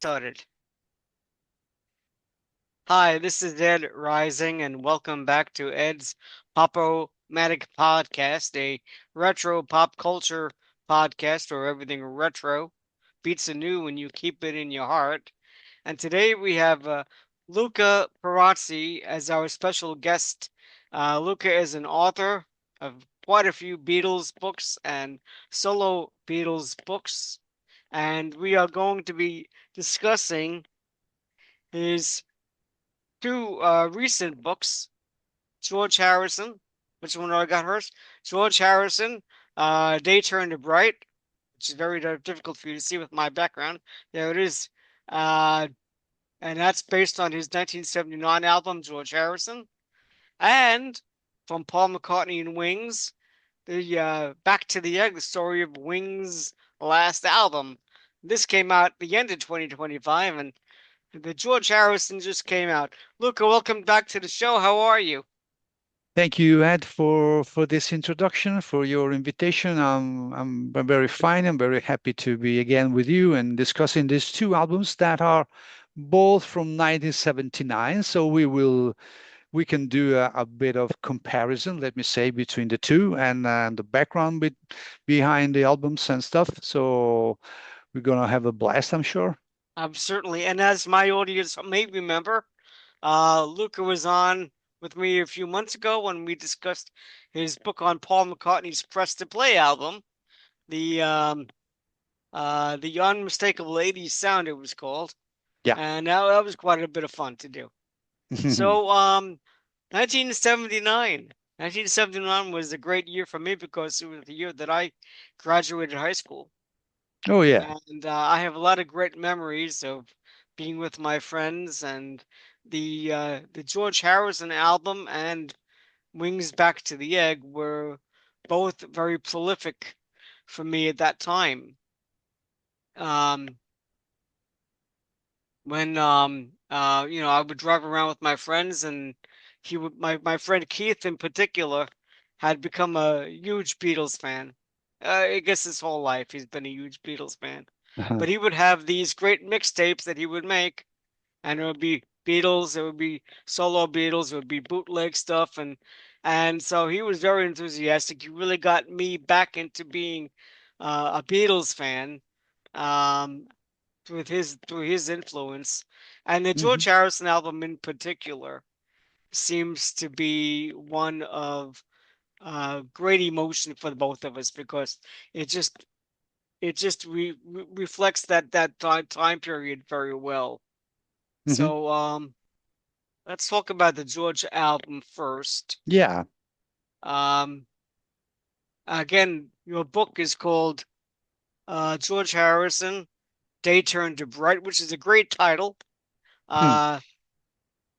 Started. Hi, this is Ed Rising, and welcome back to Ed's Pop-O-Matic Podcast, a retro pop culture podcast where everything retro beats the new when you keep it in your heart. And today we have Luca Perasi as our special guest. Luca is an author of quite a few Beatles books and solo Beatles books, and we are going to be discussing his two recent books. George Harrison, which one I got first? George Harrison, Day Turned to Bright, which is very difficult for you to see with my background. There it is. Uh, and that's based on his 1979 album, George Harrison. And from Paul McCartney and Wings, the Back to the Egg, the story of Wings' last album. This came out the end of 2025, and the George Harrison just came out. Luca, welcome back to the show. How are you? Thank you, Ed, for this introduction, for your invitation. I'm very fine. I'm very happy to be again with you and discussing these two albums that are both from 1979. So we can do a bit of comparison, let me say, between the two and the background behind the albums and stuff. So we're gonna have a blast, I'm sure. Certainly, and as my audience may remember, Luca was on with me a few months ago when we discussed his book on Paul McCartney's Press to Play album, the the Unmistakable 80s Sound it was called, Yeah. and that was quite a bit of fun to do. So, 1979. 1979 was a great year for me because it was the year that I graduated high school. Oh yeah. And I have a lot of great memories of being with my friends and the George Harrison album and Wings Back to the Egg were both very prolific for me at that time. Um, when I would drive around with my friends and my friend Keith in particular had become a huge Beatles fan. I guess his whole life he's been a huge Beatles fan. But he would have these great mixtapes that he would make, and it would be Beatles, it would be solo Beatles, it would be bootleg stuff, and so he was very enthusiastic. He really got me back into being a Beatles fan. Um, through his influence. And the hmm George Harrison album in particular seems to be one of great emotion for the both of us because it just it just reflects that time period very well. hmm So let's talk about the George album first. Yeah. Um, Again, your book is called George Harrison, Day Turned to Bright, which is a great title. Hmm. Uh,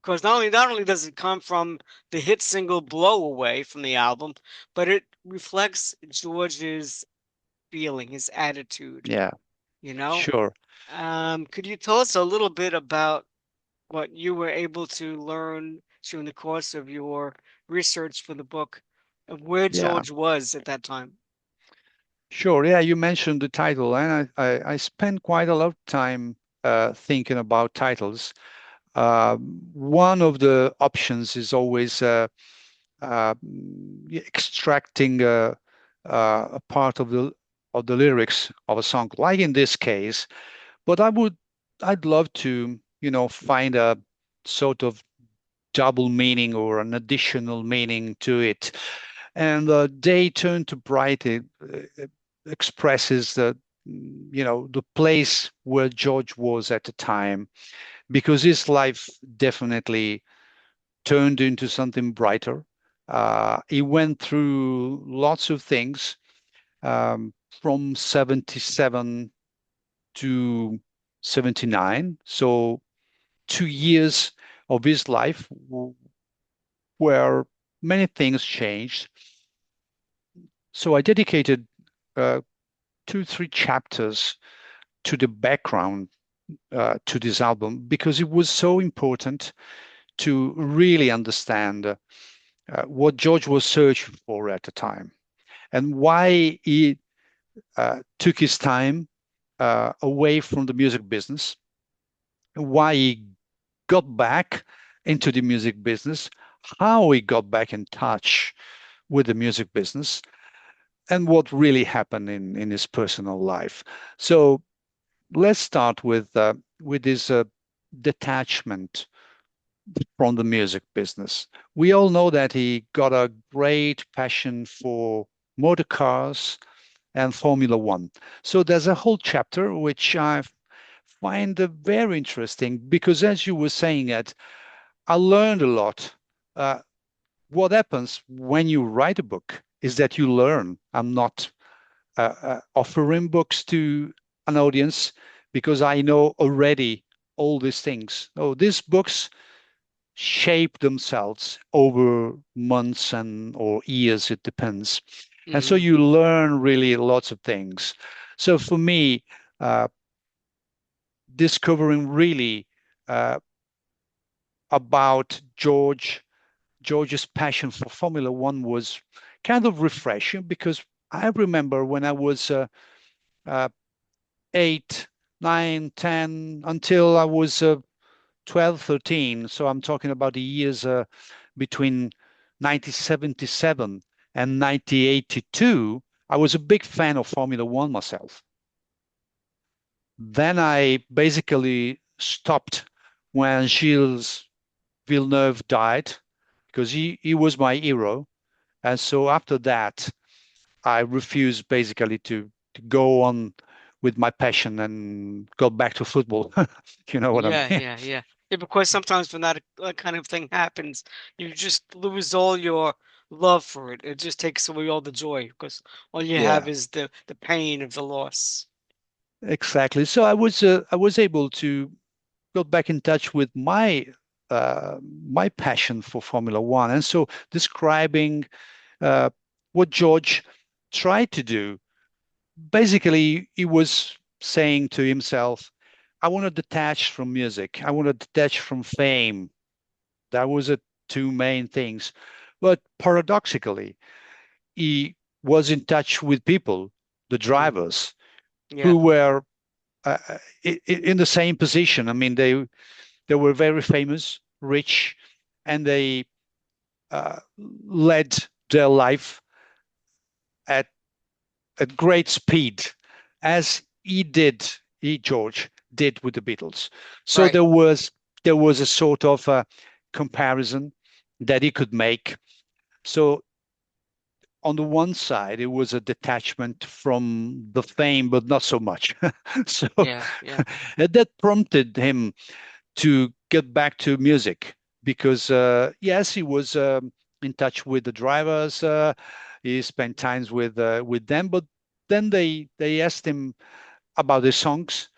Because not only does it come from the hit single Blow Away from the album, but it reflects George's feeling, his attitude, Yeah. you know? Sure. Could you tell us a little bit about what you were able to learn during the course of your research for the book of where Yeah. George was at that time? Sure. Yeah, you mentioned the title, and I spent quite a lot of time thinking about titles. One of the options is always uh, extracting a part of the lyrics of a song, like in this case. But I'd love to, find a sort of double meaning or an additional meaning to it. And Day Turned to Bright expresses the place where George was at the time, because his life definitely turned into something brighter. He went through lots of things, from 77 to 79. So 2 years of his life where many things changed. So I dedicated uh, 2, 3 chapters to the background to this album because it was so important to really understand what George was searching for at the time and why he took his time away from the music business. why he got back into the music business, how he got back in touch with the music business, and what really happened in his personal life. So let's start with his detachment from the music business. We all know that he got a great passion for motor cars and Formula One. So there's a whole chapter which I find very interesting because, as you were saying, Ed, I learned a lot. Uh, what happens when you write a book is that you learn. I'm not offering books to an audience because I know already all these things. Oh, these books shape themselves over months and or years, it depends. And so Hmm. you learn really lots of things. So for me, uh, discovering really uh, about George's passion for Formula One was kind of refreshing because I remember when I was uh, 8, 9, 10, until I was 12, 13. So I'm talking about the years between 1977 and 1982. I was a big fan of Formula One myself. Then I basically stopped when Gilles Villeneuve died because he was my hero. And so after that, I refused basically to go on with my passion and go back to football. You know what I Yeah, mean? yeah, yeah. Yeah, because sometimes when that kind of thing happens, you just lose all your love for it. It just takes away all the joy because all you have Yeah, is the pain of the loss. exactly. So I was able to got back in touch with my passion for Formula One, and so describing uh, what George tried to do. Basically, he was saying to himself, "I want to detach from music. I want to detach from fame." That was the two main things. But paradoxically, he was in touch with people, the Mm, drivers, yeah, who were in the same position. I mean, they were very famous, rich, and they led their life at great speed, as George did with the Beatles. So right. there was a sort of comparison that he could make. So on the one side, it was a detachment from the fame, but not so much. So Yeah, yeah. that prompted him to get back to music because yes, he was in touch with the drivers. He spent times with them, but then they asked him about the songs,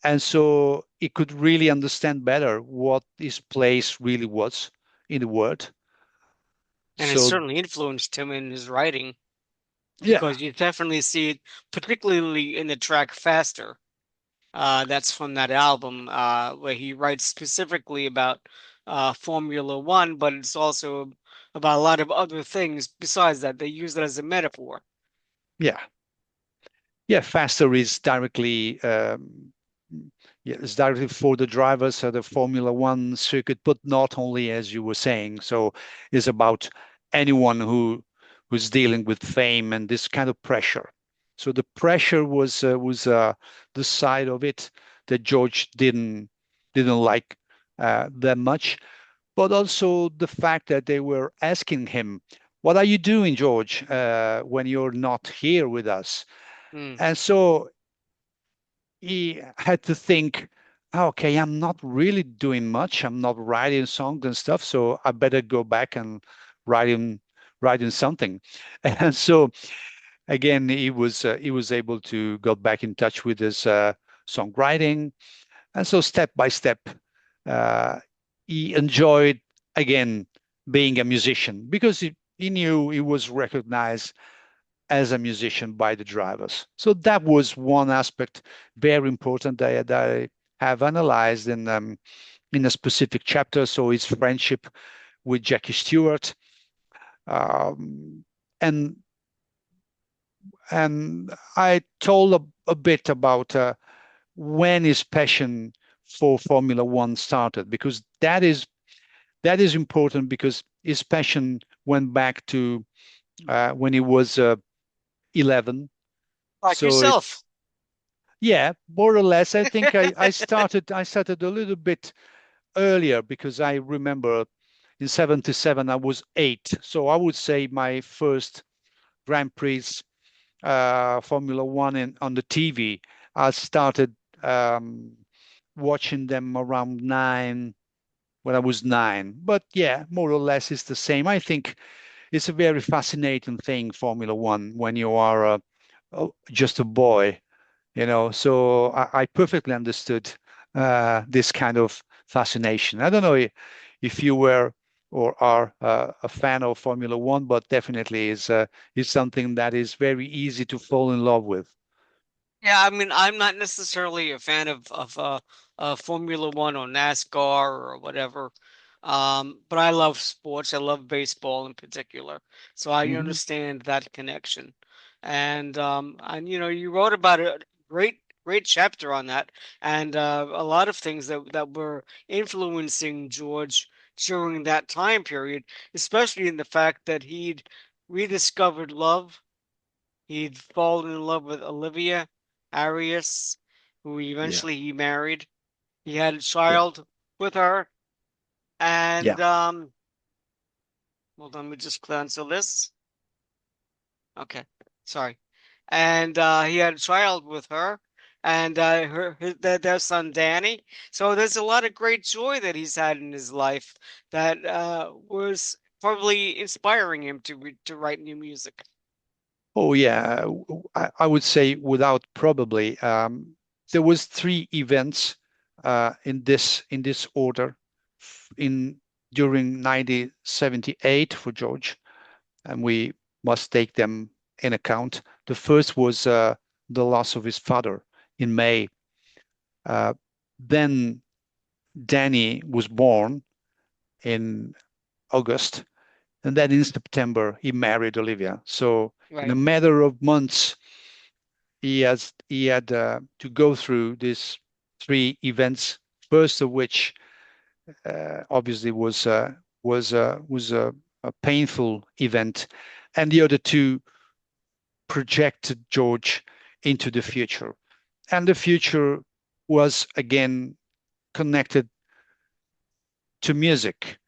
and so he could really understand better what his place really was in the world. And it So certainly influenced him in his writing yeah, because you definitely see it, particularly in the track Faster. That's from that album where he writes specifically about Formula One, but it's also about a lot of other things besides that. They use it as a metaphor. yeah. Yeah, faster is directly yeah, it's directly for the drivers of the Formula One circuit, but not only as you were saying. So it's about anyone who's dealing with fame and this kind of pressure. So the pressure was the side of it that George didn't like that much, but also the fact that they were asking him, "What are you doing, George, when you're not here with us?" Mm. And so he had to think, okay, I'm not really doing much. I'm not writing songs and stuff, so I better go back and writing writing something. And so again, he was able to go back in touch with his songwriting, and so step by step, uh, he enjoyed again being a musician because he knew he was recognized as a musician by the drivers. So that was one aspect very important that I have analyzed in a specific chapter. So his friendship with Jackie Stewart, um, and and I told a bit about when his passion before Formula One started, because that is important, because his passion went back to when he was 11. Like So yourself. it's, yeah, more or less. I think I started a little bit earlier, because I remember in 77 I was 8. So I would say my first Grand Prix Formula One on the TV. I started um, watching them around 9, when I was 9. But yeah, more or less it's the same. I think it's a very fascinating thing, Formula One, when you are just a boy, So I perfectly understood this kind of fascination. I don't know if you were or are a fan of Formula One, but definitely is something that is very easy to fall in love with. Yeah, I mean, I'm not necessarily a fan of Formula One or NASCAR or whatever. But I love sports. I love baseball in particular. So I Hmm. understand that connection. And you wrote about a great chapter on that, and a lot of things that were influencing George during that time period, especially in the fact that he'd rediscovered love. He'd fallen in love with Olivia Arias, who Yeah, eventually he married. He had a yeah, child with her, yeah. and hold on, let me just cancel this. Okay, sorry. And he had a child with her, and their son Danny. So there's a lot of great joy that he's had in his life that was probably inspiring him to write new music. Oh yeah, I would say without probably. There was 3 events in this order in during 1978 for George, and we must take them in account. The first was the loss of his father in May. Uh, then Danny was born in August, and then in September he married Olivia. So in a Right. matter of months, he had to go through these 3 events. First of which obviously was a painful event, and the other two projected George into the future. And the future was again connected to music,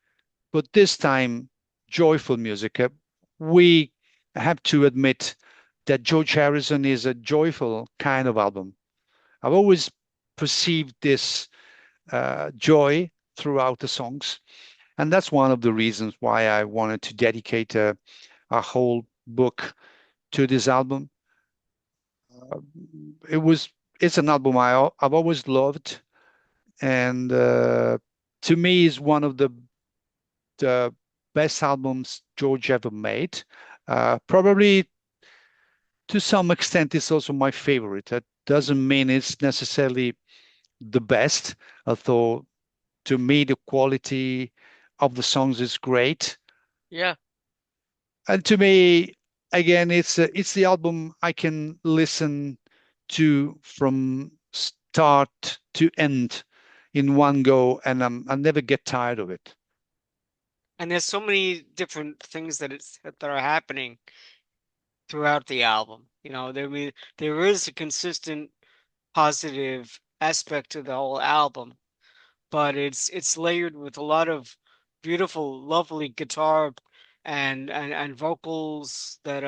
but this time joyful music. We have to admit that George Harrison is a joyful kind of album. I've always perceived this joy throughout the songs, and that's one of the reasons why I wanted to dedicate a whole book to this album. Uh, it was it's an album I've always loved, and to me is one of the best albums George ever made. Probably to some extent, it's also my favorite. That doesn't mean it's necessarily the best, although to me the quality of the songs is great. Yeah. And to me, again, it's the album I can listen to from start to end in one go, and I never get tired of it. And there's so many different things that are happening throughout the album. There is a consistent positive aspect to the whole album, but it's layered with a lot of beautiful, lovely guitar and vocals that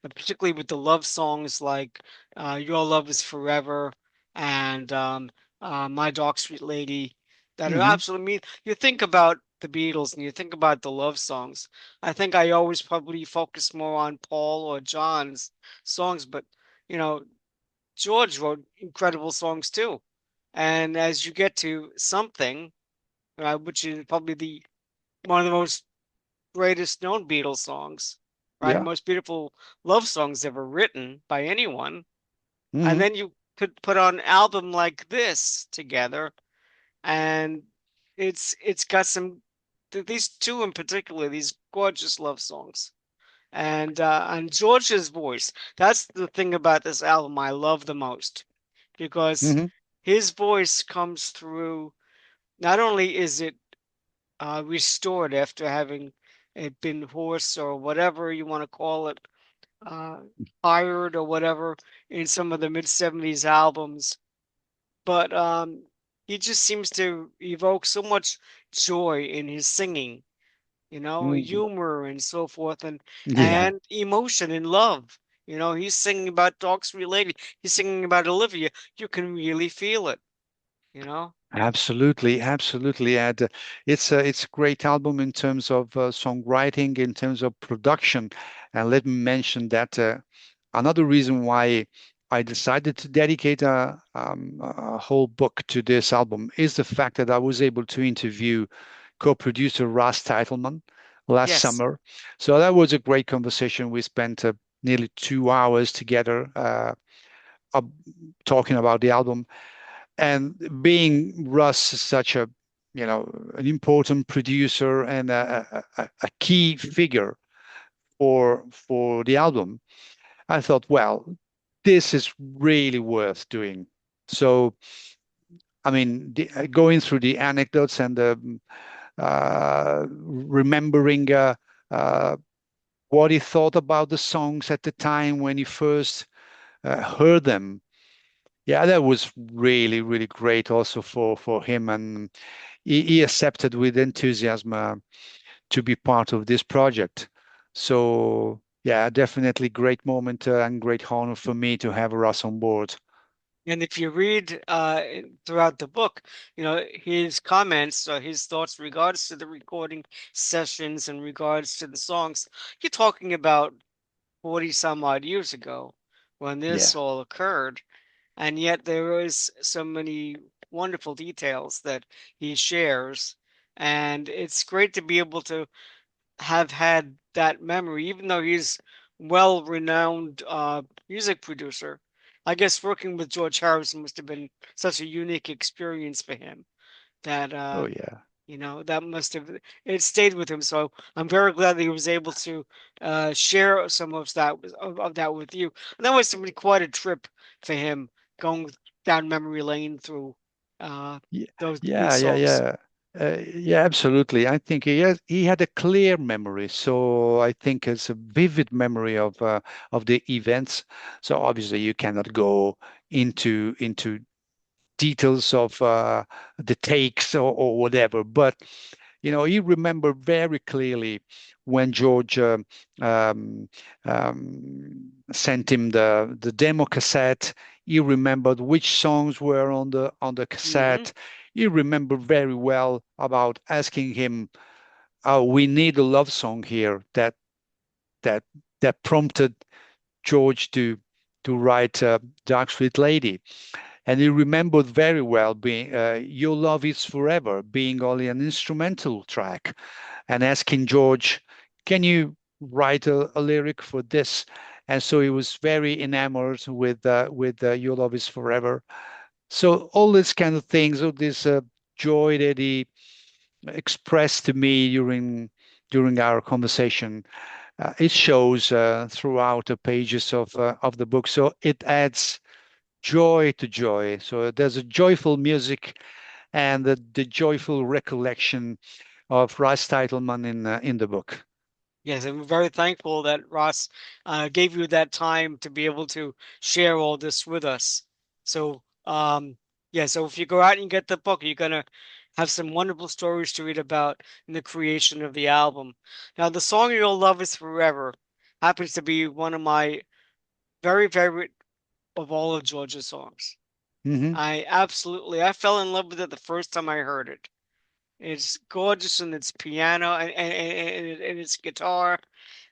particularly with the love songs like Your Love Is Forever and My Dark Sweet Lady that are Hmm. absolutely mean. You think about the Beatles and you think about the love songs. I think I always probably focus more on Paul or John's songs, but you know, George wrote incredible songs too. And as you get to something, which is probably the one of the most greatest known Beatles songs, right? Yeah. Most beautiful love songs ever written by anyone. And Hmm. then you could put on an album like this together, and it's got these two in particular, these gorgeous love songs. And George's voice, that's the thing about this album I love the most because Hmm. his voice comes through. Not only is it restored after having it been hoarse or whatever you want to call it, uh, tired or whatever in some of the mid 70s albums, but he just seems to evoke so much joy in his singing, Mm, humor and so forth, and yeah. and emotion and love. He's singing about Dark Sweet Lady. He's singing about Olivia. You can really feel it, you know? Absolutely, absolutely. And it's a great album in terms of songwriting, in terms of production. And let me mention that another reason why I decided to dedicate a whole book to this album is the fact that I was able to interview co-producer Ross Titelman last Yes. summer. So that was a great conversation. We spent nearly 2 hours together uh, talking about the album. And being Russ such an important producer and a key figure for the album, I thought, well, this is really worth doing. So, I mean, going through the anecdotes and remembering uh, what he thought about the songs at the time when he first heard them. Yeah, that was really, really great also for him, and he accepted with enthusiasm to be part of this project. So yeah, definitely great moment and great honor for me to have Russ on board. And if you read throughout the book, his comments, his thoughts regards to the recording sessions and regards to the songs, you're talking about 40 some odd years ago when this Yeah. all occurred. And yet there is so many wonderful details that he shares. And it's great to be able to have had that memory, even though he's well-renowned music producer. I guess working with George Harrison must have been such a unique experience for him that Oh yeah. that must have it stayed with him. So I'm very glad that he was able to share some of of that with you. And that must have been quite a trip for him going down memory lane through uh, Yeah, these yeah, yeah, songs. yeah. Yeah, absolutely. I think he had a clear memory, so I think it's a vivid memory of the events. So obviously you cannot go into details of the takes or whatever. But he remembered very clearly when George sent him the demo cassette. He remembered which songs were on the Hmm. cassette. He remembered very well about asking him, "Oh, we need a love song here." That that prompted George to write "Dark Sweet Lady." And he remembered very well being Your Love Is Forever being only an instrumental track and asking George, can you write a lyric for this? And so he was very enamored with Your Love Is Forever. So all these kind of things, all this joy that he expressed to me during our conversation, it shows throughout the pages of the book. So it adds joy to joy. So there's a joyful music and the joyful recollection of Rice Titleman in the book. Yes, I'm very thankful that Ross gave you that time to be able to share all this with us. So, yeah, so if you go out and get the book, you're gonna have some wonderful stories to read about in the creation of the album. Now, the song You'll Love Is Forever happens to be one of my very favorite of all of George's songs. Hmm. I fell in love with it the first time I heard it. It's gorgeous in its piano and its guitar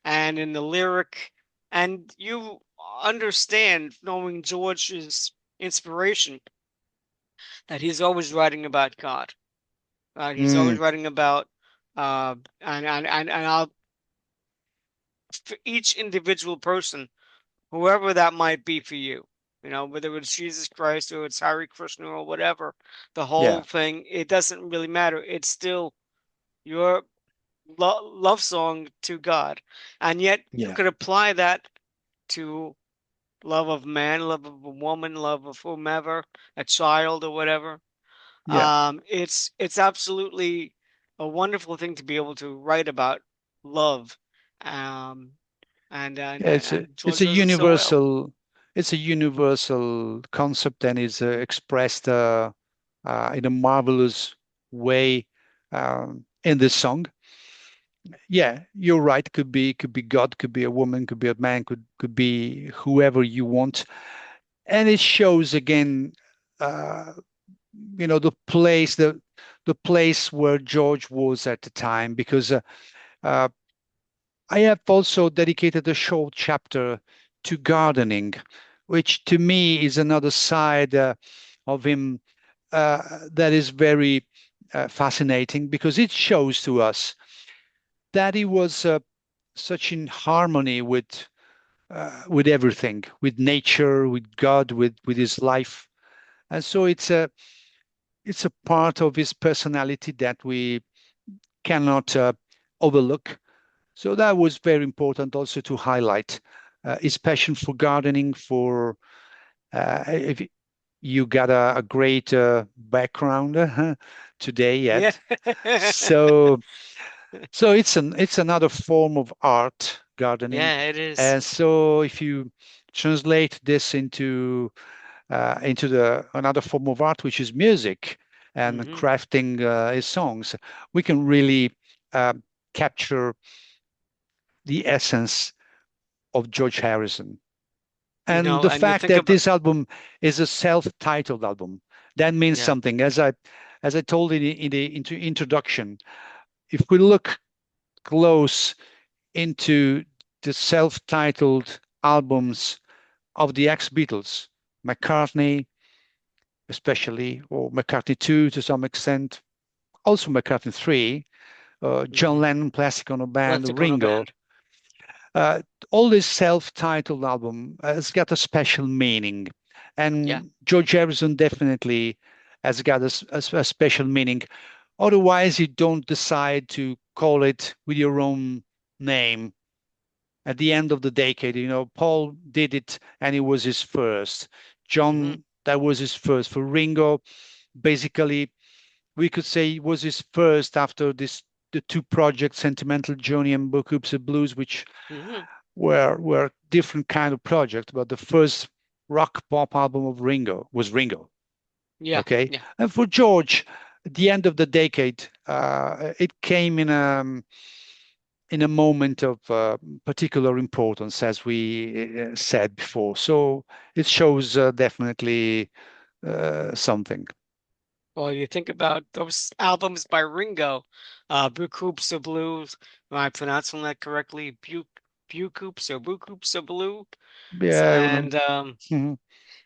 and in the lyric. And you understand, knowing George's inspiration, that he's always writing about God. He's always Mm, writing about, and for each individual person, whoever that might be for you, whether it's Jesus Christ or it's Hare Krishna or whatever, the whole yeah, thing, it doesn't really matter. It's still your love song to God. And yet you yeah. could apply that to love of man, love of a woman, love of whomever, a child or whatever. Yeah, It's absolutely a wonderful thing to be able to write about love. Um, yeah, and it's George a does it so well. universal concept, and is expressed in a marvelous way in this song. Yeah, you're right. Could be God, could be a woman, could be a man, could be whoever you want, and it shows again, uh, the place where George was at the time, because uh, I have also dedicated a short chapter to gardening, which to me is another side of him that is very fascinating, because it shows to us that he was such in harmony with everything, with nature, with God, with his life, and so it's a part of his personality that we cannot overlook. So that was very important also to highlight his passion for gardening. For if you got a great background today Yeah. yet, so it's another form of art, gardening, Yeah, it is. and so if you translate this into the another form of art, which is music and Hmm. crafting his songs, we can really uh, capture the essence of George Harrison. And the And you fact think that about, this album is a self-titled album, that means yeah. something. As I told in the introduction, if we look close into the self-titled albums of the ex-Beatles, McCartney especially, or McCartney 2 to some extent, also McCartney 3, John Hmm. Lennon, Plastic Ono Let's Band, go to Ringo, band. uh, all this self-titled album has got a special meaning, Yeah. and George Harrison definitely has got a special meaning. Otherwise, you don't decide to call it with your own name at the end of the decade. Paul did it, and it was his first. Hmm. John, that was his first. For Ringo, basically, we could say it was his first after the two projects, Sentimental Journey and Book Oops of Blues, which Hmm. were different kind of project, but the first rock pop album of Ringo was Ringo. Yeah. Okay, Yeah. and for George, at the end of the decade, it came in a moment of particular importance, as we said before. So it shows definitely something. Well, you think about those albums by Ringo, Hoops of Blues. Am I pronouncing that correctly? Buke Hoops of Blue. Yeah, I remember. And Mhm.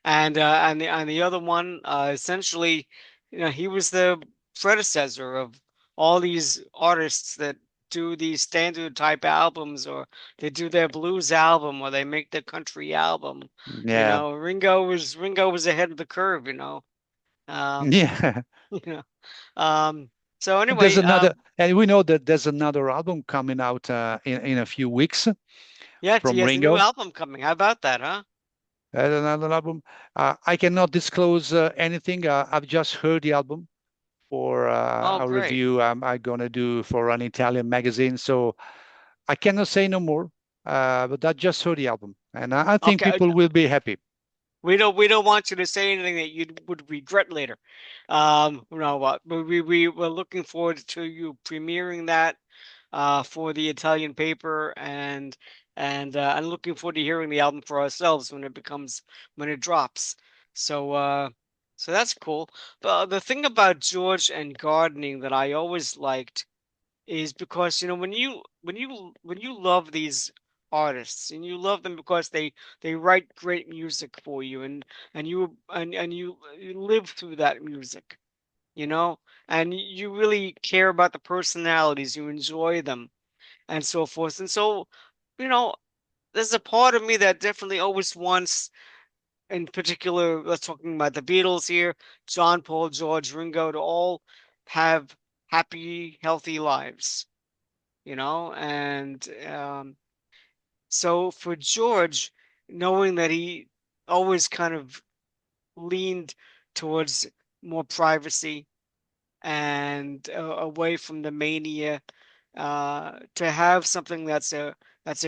and the other one, essentially, he was the predecessor of all these artists that do these standard type albums, or they do their blues album, or they make their country album. Yeah, Ringo was ahead of the curve. Um, yeah. you know. Um, so And there's anyway, another, and we know that there's another album coming out in a few weeks yeah, he from has a new Ringo. album coming. How about that, huh? Another album. I cannot disclose anything. I've just heard the album for Oh, a great. review I'm gonna do for an Italian magazine. So I cannot say no more. But I just heard the album, and I think Okay, people will be happy. we don't want you to say anything that you would regret later. No, what we're looking forward to you premiering that for the Italian paper, and looking forward to hearing the album for ourselves when it drops. So so that's cool. But the thing about George and gardening that I always liked is because when you love these artists and you love them because they write great music for you, and you live through that music, you know and you really care about the personalities, you enjoy them and so forth. And so, you know there's a part of me that definitely always wants, in particular, let's talking about the Beatles here, John, Paul, George, Ringo, to all have happy, healthy lives, and so for George, knowing that he always kind of leaned towards more privacy and away from the mania, to have something that's a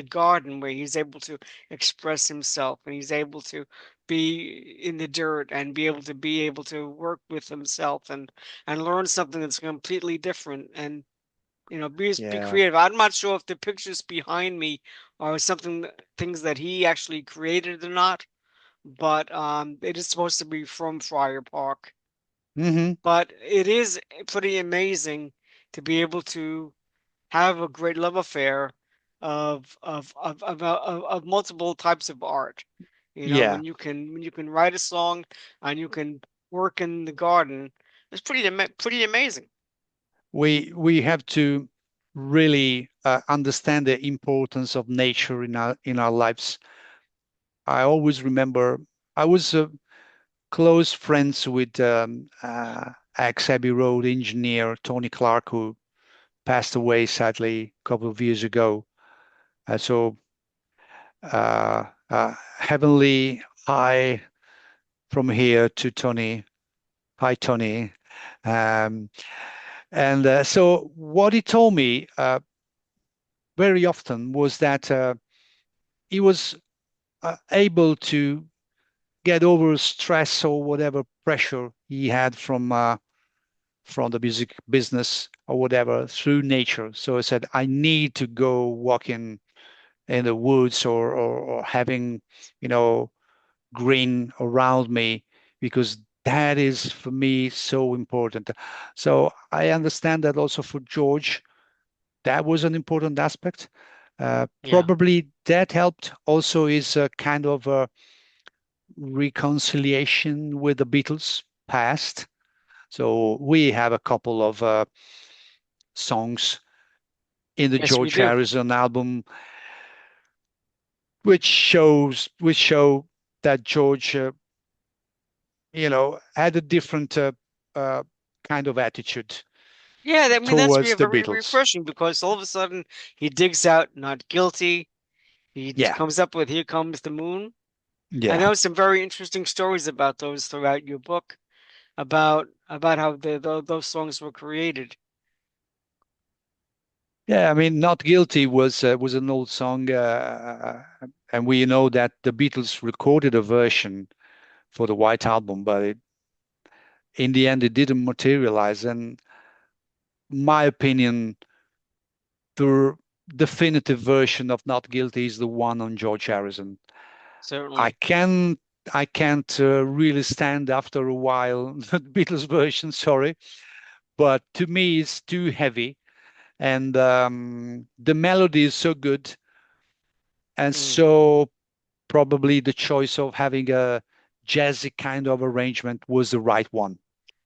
garden where he's able to express himself and he's able to be in the dirt and be able to work with himself and learn something that's completely different and be Yeah. creative. I'm not sure if the pictures behind me are things that he actually created or not, but it is supposed to be from Friar Park. Hmm. But it is pretty amazing to be able to have a great love affair of multiple types of art. Yeah. When you can write a song and you can work in the garden, it's pretty amazing. We have to really understand the importance of nature in our lives. I always remember I was close friends with ex-Abbey Road engineer Tony Clark, who passed away sadly a couple of years ago. So heavenly high from here to Tony. Hi, Tony. Um, and so what he told me very often was that he was able to get over stress or whatever pressure he had from the music business or whatever through nature. So I said, I need to go walking in the woods or having, you know, green around me because that is for me so important. So I understand that also for George, that was an important aspect. Yeah, Probably that helped also is a kind of a reconciliation with the Beatles past. So we have a couple of songs in the yes, we George do. Harrison album, which show that George, had a different uh, kind of attitude Yeah, I mean that's towards the very Beatles. refreshing because all of a sudden he digs out "Not Guilty." He Yeah, comes up with "Here Comes the Moon." I yeah, know some very interesting stories about those throughout your book, about how those songs were created. yeah. I mean, "Not Guilty" was an old song, and we know that the Beatles recorded a version for the White Album, but in the end, it didn't materialize. And my opinion, the definitive version of Not Guilty is the one on George Harrison. I Certainly. can I can't really stand after a while the Beatles version, sorry, but to me it's too heavy, and the melody is so good, and Mm. so probably the choice of having a jazzy kind of arrangement was the right one.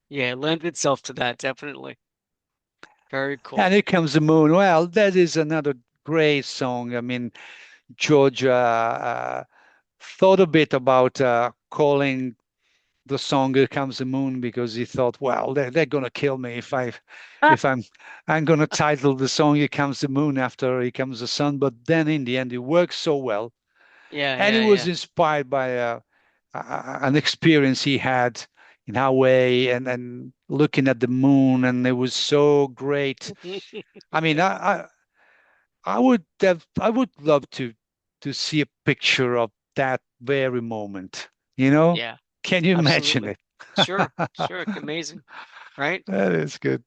Yeah, it lends itself to that, definitely. Very And cool. Here Comes the Moon. Well, that is another great song. I mean, George thought a bit about calling the song "Here Comes the Moon" because he thought, well, they're gonna kill me Ah, if I'm gonna title the song "Here Comes the Moon" after "Here Comes the Sun." But then in the end, it works so well, yeah, and it yeah, was yeah. inspired by an experience he had in Hawaii and looking at the moon, and it was so great. I mean, Yeah, I would love to see a picture of that very moment. You know, yeah, can you imagine absolutely. it? Sure, sure. Amazing, right? That is good.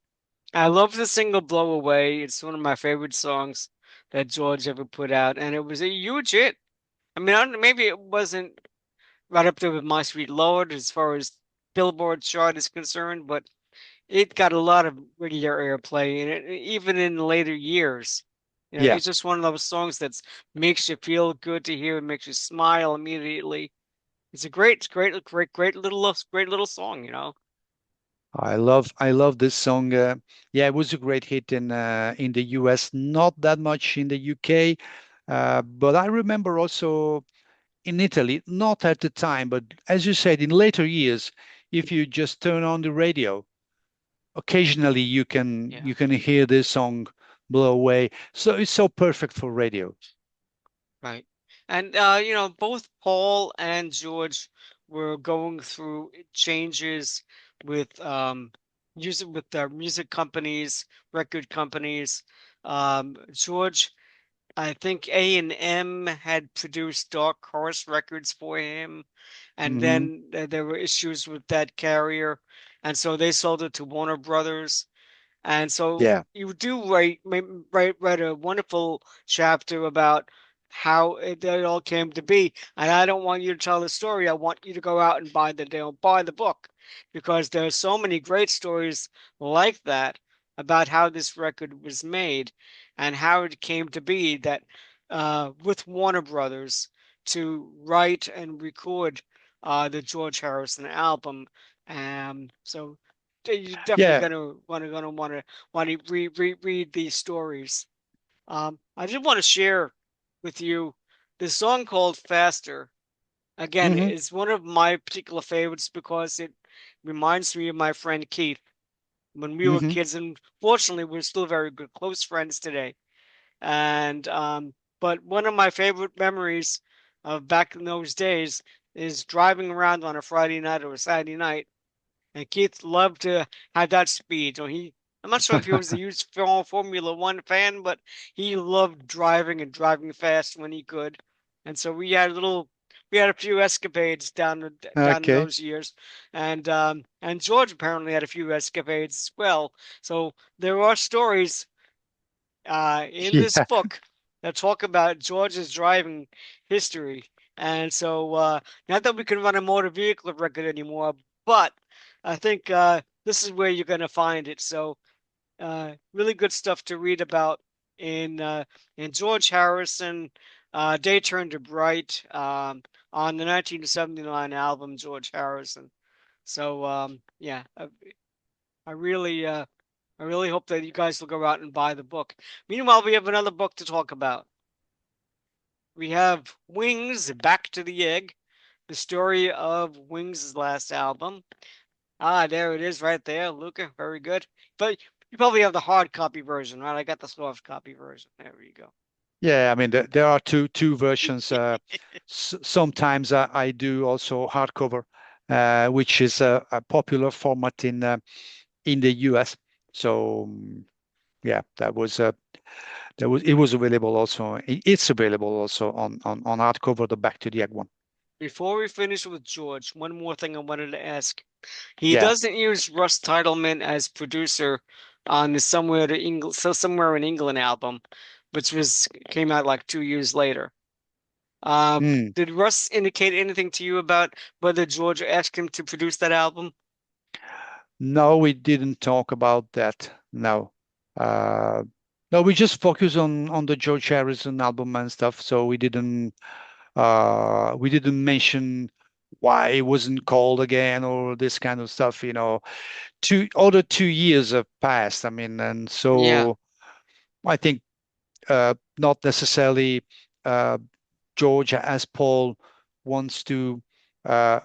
I love the single "Blow Away." It's one of my favorite songs that George ever put out, and it was a huge hit. I mean, I don't, maybe it wasn't right up there with "My Sweet Lord" as far as Billboard chart is concerned, but it got a lot of radio airplay, and even in later years. Yeah, It's just one of those songs that makes you feel good to hear and makes you smile immediately. It's a great little song. I love this song. Yeah, it was a great hit in the US, not that much in the UK, but I remember also in Italy, not at the time, but as you said, in later years, if you just turn on the radio, occasionally Yeah, you can hear this song blow away. So it's so perfect for radio. right. And both Paul and George were going through changes with with their music companies, record companies. George, I think A&M had produced Dark Horse Records for him, and Hmm. then there were issues with that carrier, and so they sold it to Warner Brothers. And so Yeah. you do write a wonderful chapter about how it all came to be. And I don't want you to tell the story. I want you to go out and buy the book, because there are so many great stories like that about how this record was made and how it came to be that with Warner Brothers to write and record the George Harrison album. So you're definitely Yeah. gonna want to read these stories. I did want to share with you this song called "Faster." Again, Hmm. it's one of my particular favorites because it reminds me of my friend Keith when we were Hmm. kids, and fortunately, we're still very good, close friends today. And but one of my favorite memories of back in those days is driving around on a Friday night or a Saturday night, and Keith loved to have that speed. I'm not sure if he was a huge Formula One fan, but he loved driving and driving fast when he could. And so we had a few escapades down in Okay. those years, and George apparently had a few escapades as well. So there are stories in this Yeah. book that talk about George's driving history. And so, not that we can run a motor vehicle record anymore, but I think this is where you're going to find it. So, really good stuff to read about in uh, in George Harrison, Day Turned to Bright, on the 1979 album George Harrison. So, yeah, I really, uh, I really hope that you guys will go out and buy the book. Meanwhile, we have another book to talk about. We have Wings, Back to the Egg, the story of Wings' last album. Ah, there it is right there, Luca. Very good. But you probably have the hard copy version, right? I got the soft copy version. There you go. Yeah. I mean, there are two versions. Sometimes I do also hardcover, which is a popular format in the US. So yeah, that was it was available also. It's available also on hardcover, the Back to the Egg one. Before we finish with George, one more thing I wanted to ask. He Yeah. doesn't use Russ Titleman as producer on the Somewhere in England album, which was came out like 2 years later. Hmm. Did Russ indicate anything to you about whether George asked him to produce that album? No, we didn't talk about that. No. Uh, no, we just focus on the George Harrison album and stuff. So we didn't mention why it wasn't called again or this kind of stuff. 2 years have passed. I mean, and Yeah, so I think not necessarily uh, George as Paul wants to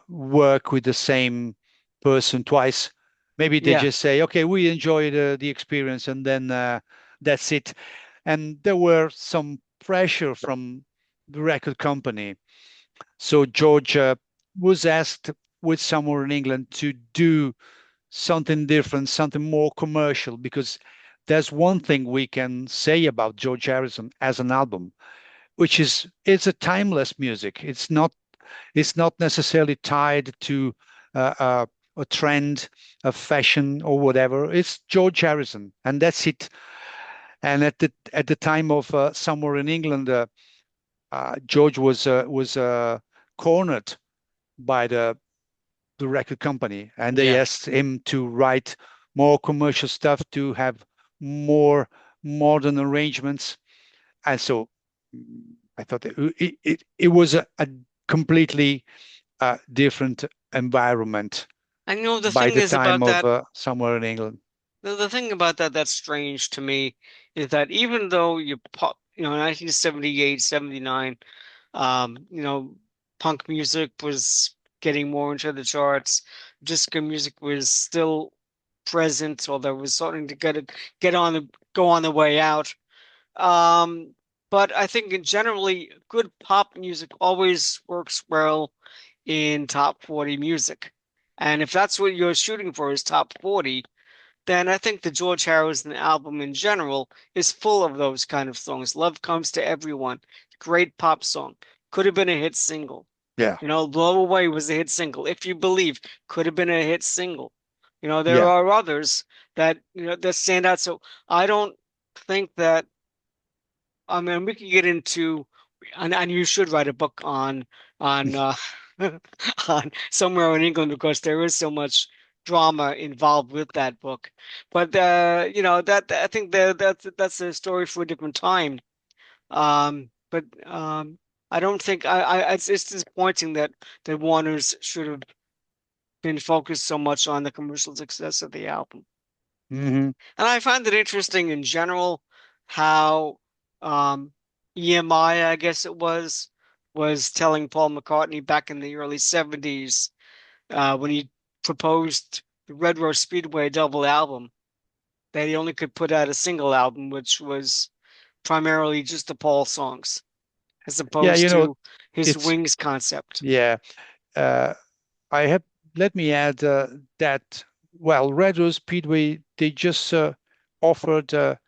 work with the same person twice. Maybe they yeah. just say, okay, we enjoyed the experience, and then that's it. And there were some pressure from the record company. So George was asked with Somewhere in England to do something different, something more commercial, because there's one thing we can say about George Harrison as an album, which is it's a timeless music. It's not necessarily tied to a trend, a fashion, or whatever. It's George Harrison, and that's it. And at the time of Somewhere in England, George was cornered by the record company, and they Yeah. asked him to write more commercial stuff, to have more modern arrangements. And so I thought it was a completely different environment I know the by thing the is time about of that. Somewhere in England. The thing about that that's strange to me is that even though 1978, 79, punk music was getting more into the charts, disco music was still present, although it was starting to get on the go on the way out. Um, But I think in generally, good pop music always works well in top 40 music. And if that's what you're shooting for is top 40, then I think the George Harrison album in general is full of those kind of songs. Love Comes to Everyone, great pop song. Could have been a hit single. Yeah, Blow Away was a hit single. If You Believe could have been a hit single. There yeah. are others that stand out. So I don't think that I mean, we could get into, and you should write a book on on somewhere in England because there is so much drama involved with that book. But I think that's a story for a different time. But I don't think it's disappointing that Warner's should have been focused so much on the commercial success of the album. Hmm. And I find it interesting in general how EMI, I guess it was telling Paul McCartney back in the early 70s when he proposed the Red Rose Speedway double album that he only could put out a single album, which was primarily just the Paul songs, as Yeah, opposed to his it's Wings concept. yeah. Uh, I have let me add that well, Retro Speedway they just offered a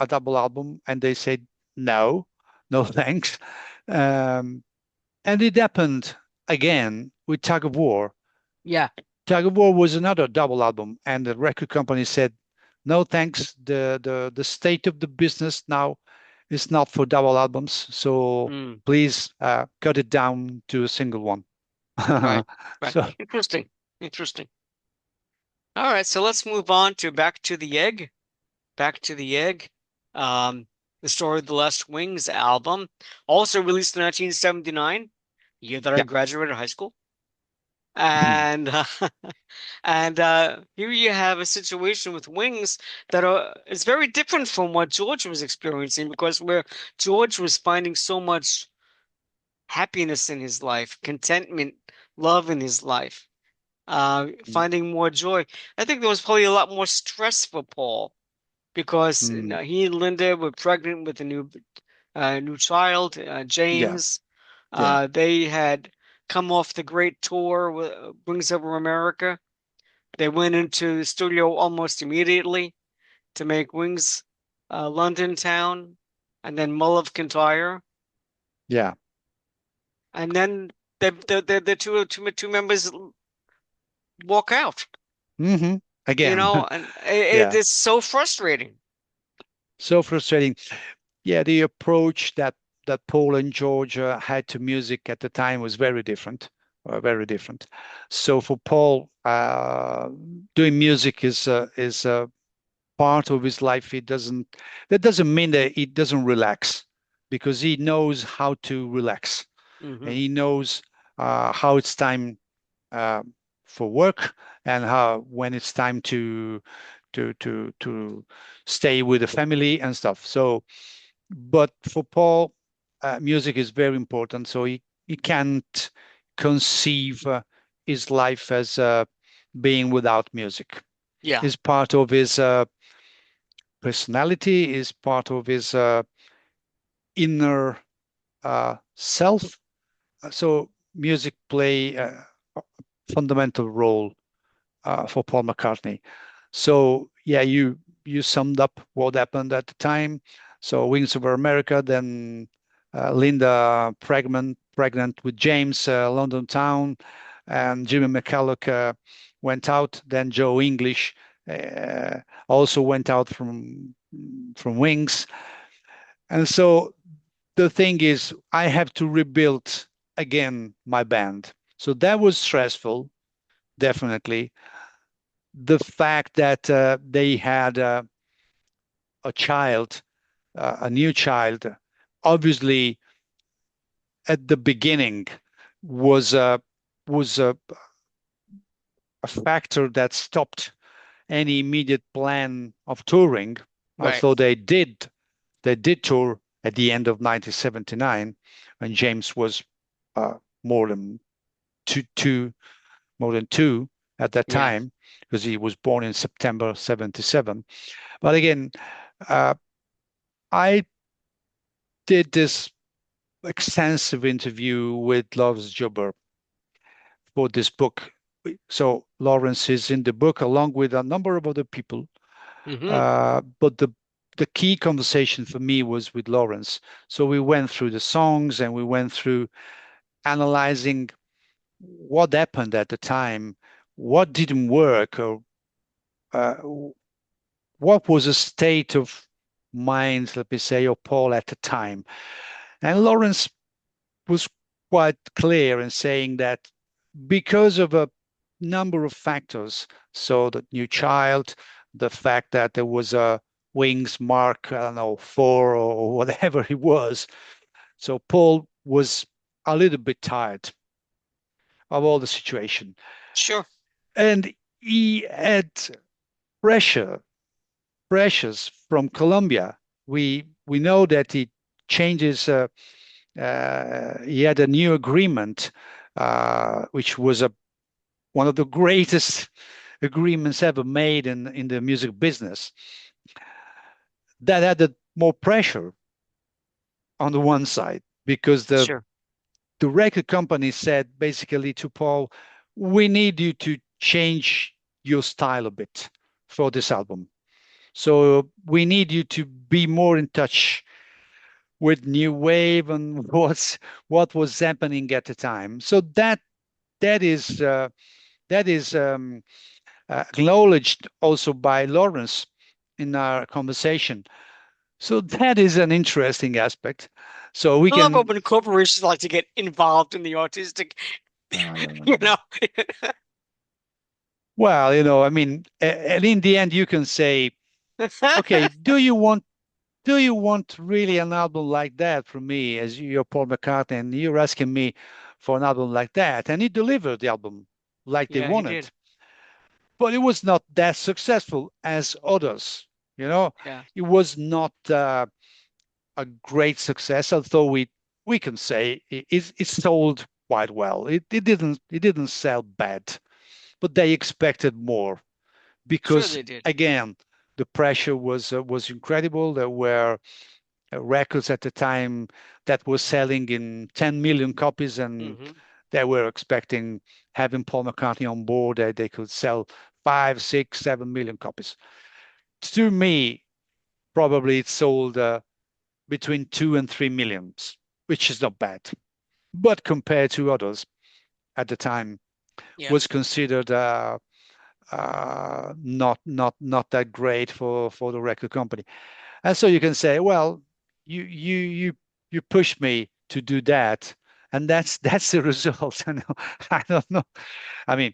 double album and they said no, no thanks. Um, and it happened again with Tug of War. Yeah. Tug of War was another double album, and the record company said no thanks. The state of the business now is not for double albums, so Mm, please cut it down to a single one. right. Right. So Interesting. Interesting. All right, so let's move on to Back to the Egg. Back to the Egg. Um, the Story of the Last Wings album, also released in 1979, year that I yeah. graduated high school. And and here you have a situation with Wings that is very different from what George was experiencing because where George was finding so much happiness in his life, contentment, love in his life, finding more joy. I think there was probably a lot more stress for Paul because Mm, he and Linda were pregnant with a new child, yeah, James. yeah, They had come off the great tour with Wings Over America. They went into the studio almost immediately to make Wings London Town and then Mull of Kintyre. yeah. And then the two members walk out, Hmm. Again, and it yeah. is so frustrating. So frustrating. Yeah, the approach that Paul and George had to music at the time was very different, very different. So for Paul, doing music is part of his life. That doesn't mean that he doesn't relax, because he knows how to relax, and Hmm. he knows how it's time uh, for work, and how when it's time to stay with the family and stuff. So, but for Paul, music is very important. So he can't conceive his life as being without music. Yeah, Is part of his personality, is part of his inner self. So music play a fundamental role for Paul McCartney. So yeah, you summed up what happened at the time. So Wings Over America, then Linda pregnant with James, London Town, and Jimmy McCulloch went out. Then Joe English uh, also went out from Wings, and so the thing is, I have to rebuild again my band. So that was stressful, definitely. The fact that they had a child, a new child, obviously at the beginning was was a factor that stopped any immediate plan of touring. right. Although they did tour at the end of 1979, and James was uh, more than two more than two at that Yeah. time, because he was born in September 77. But again, uh, I did this extensive interview with Lawrence Jobber for this book. So Lawrence is in the book along with a number of other people. Hmm. But the key conversation for me was with Lawrence. So we went through the songs and we went through analyzing what happened at the time, what didn't work, or uh, what was the state of mind, let me say, of Paul at the time. And Lawrence was quite clear in saying that because of a number of factors, so the new child, the fact that there was a Wings Mark, I don't know, 4 or whatever it was. So Paul was a little bit tired of all the situation. Sure. And he had pressure, pressures from Colombia. We know that he changes he had a new agreement, which was one of the greatest agreements ever made in the music business. That added more pressure on the one side because Sure. the record company said basically to Paul, "We need you to change your style a bit for this album. So we need you to be more in touch with new wave and what was happening at the time." So that is that is acknowledged also by Lawrence in our conversation. So that is an interesting aspect. So we A lot of can, open corporations like to get involved in the artistic, you know. well, I mean, and in the end, you can say, okay, do you want really an album like that from me as you're Paul McCartney and you're asking me for an album like that? And he delivered the album like they Yeah, he wanted. did. But it was not that successful as others. You know, Yeah, it was not a great success, although we can say it sold quite well. It didn't sell bad, but they expected more sure because they did. again the pressure was incredible. There were records at the time that were selling in 10 million copies, and Hmm. they were expecting having Paul McCartney on board that they could sell 5, 6, 7 million copies. To me, probably it sold between 2 and 3 millions, which is not bad. But compared to others at the time, Yeah, was considered not that great for the record company. And so you can say, well, you pushed me to do that, and that's the result. I know, I don't know. I mean,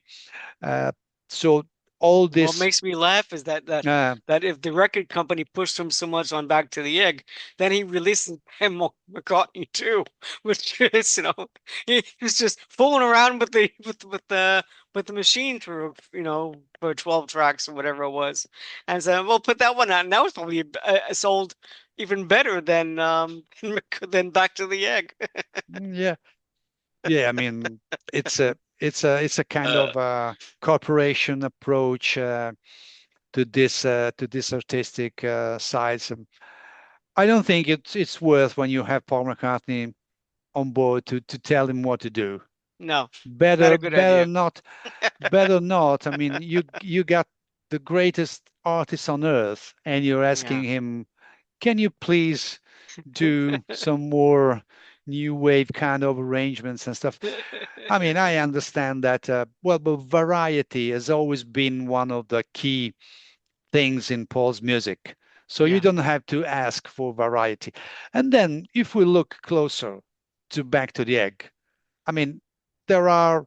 uh, so all what this, makes me laugh is uh, that if the record company pushed him so much on Back to the Egg, then he releases him McCartney too, which is, he was just fooling around with the machine for, for 12 tracks or whatever it was, and said, "Well, put that one out." And that was probably sold even better than than Back to the Egg. yeah, yeah. I mean, it's a kind of corporation approach to this artistic side. So I don't think it's worth when you have Paul McCartney on board to tell him what to do. No, not Better a good better idea. not, better not. I mean, you got the greatest artist on earth, and you're asking Yeah. him, can you please do some more new wave kind of arrangements and stuff? I mean, I understand that. Well, but variety has always been one of the key things in Paul's music. So you Yeah. don't have to ask for variety. And then if we look closer to Back to the Egg, I mean, there are